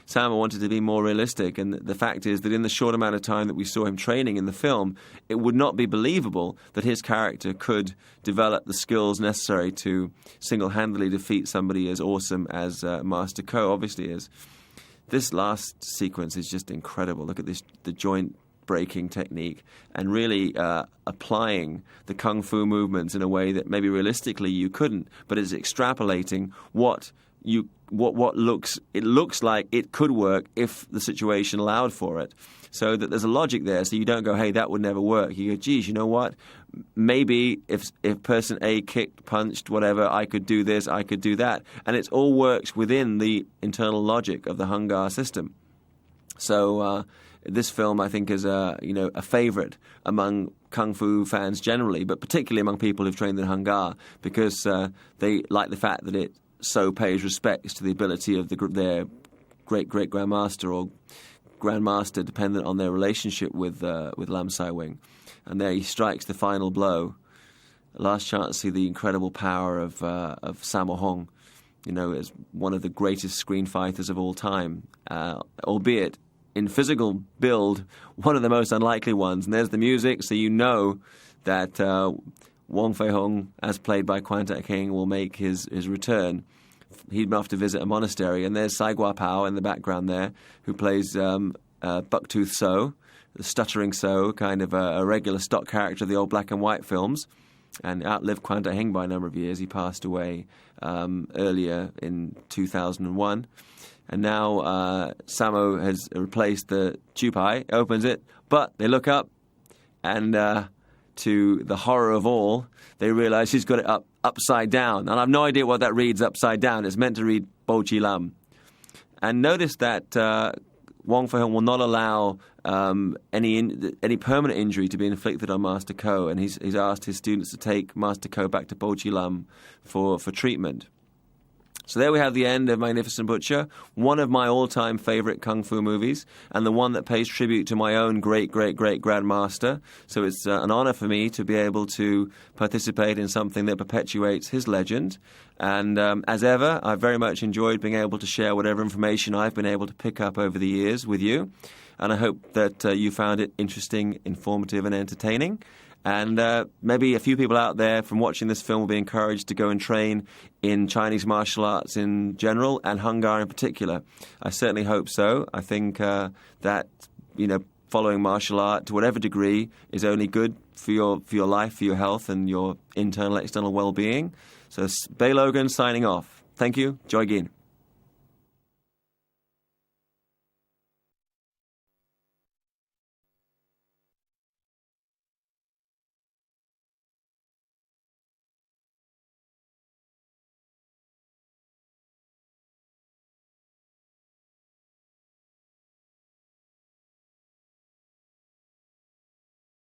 Sammo wanted to be more realistic, and the fact is that in the short amount of time that we saw him training in the film, it would not be believable that his character could develop the skills necessary to single-handedly defeat somebody as awesome as Master Ko obviously is. This last sequence is just incredible. Look at the joint breaking technique, and really applying the kung fu movements in a way that maybe realistically you couldn't, but it's extrapolating what looks like it could work if the situation allowed for it. So that there's a logic there, so you don't go, hey, that would never work. You go, geez, you know what? Maybe if person A kicked, punched, whatever, I could do this, I could do that. And it all works within the internal logic of the Hung Gar system. So this film, I think, is a favorite among kung fu fans generally, but particularly among people who've trained in Hung Gar, because they like the fact that it so pays respects to the ability of their great grandmaster or grandmaster, dependent on their relationship with Lam Sai-wing. And there he strikes the final blow. Last chance to see the incredible power of Sammo Hung, as one of the greatest screen fighters of all time, albeit in physical build, one of the most unlikely ones. And there's the music, so you know that Wong Fei-hung, as played by Kwan Tak-hing, will make his return. He'd been off to visit a monastery, and there's Sai Gua Pao in the background there, who plays Bucktooth So, the stuttering So, kind of a regular stock character of the old black and white films, and outlived Kwan Tak-hing by a number of years. He passed away earlier in 2001. And now Sammo has replaced the chupai, opens it, but they look up, and to the horror of all, they realize he's got it upside down. And I have no idea what that reads upside down. It's meant to read Bo Chi Lam. And notice that Wong Fei-hung will not allow any permanent injury to be inflicted on Master Ko, and he's asked his students to take Master Ko back to Bo Chi Lam for treatment. So there we have the end of Magnificent Butcher, one of my all-time favourite kung fu movies, and the one that pays tribute to my own great-great-great-grandmaster. So it's an honour for me to be able to participate in something that perpetuates his legend. And as ever, I've very much enjoyed being able to share whatever information I've been able to pick up over the years with you. And I hope that you found it interesting, informative and entertaining. And maybe a few people out there from watching this film will be encouraged to go and train in Chinese martial arts in general and Hung Gar in particular. I certainly hope so. I think that, following martial art to whatever degree is only good for your life, for your health and your internal, external well-being. So Bey Logan signing off. Thank you. Joy Gin.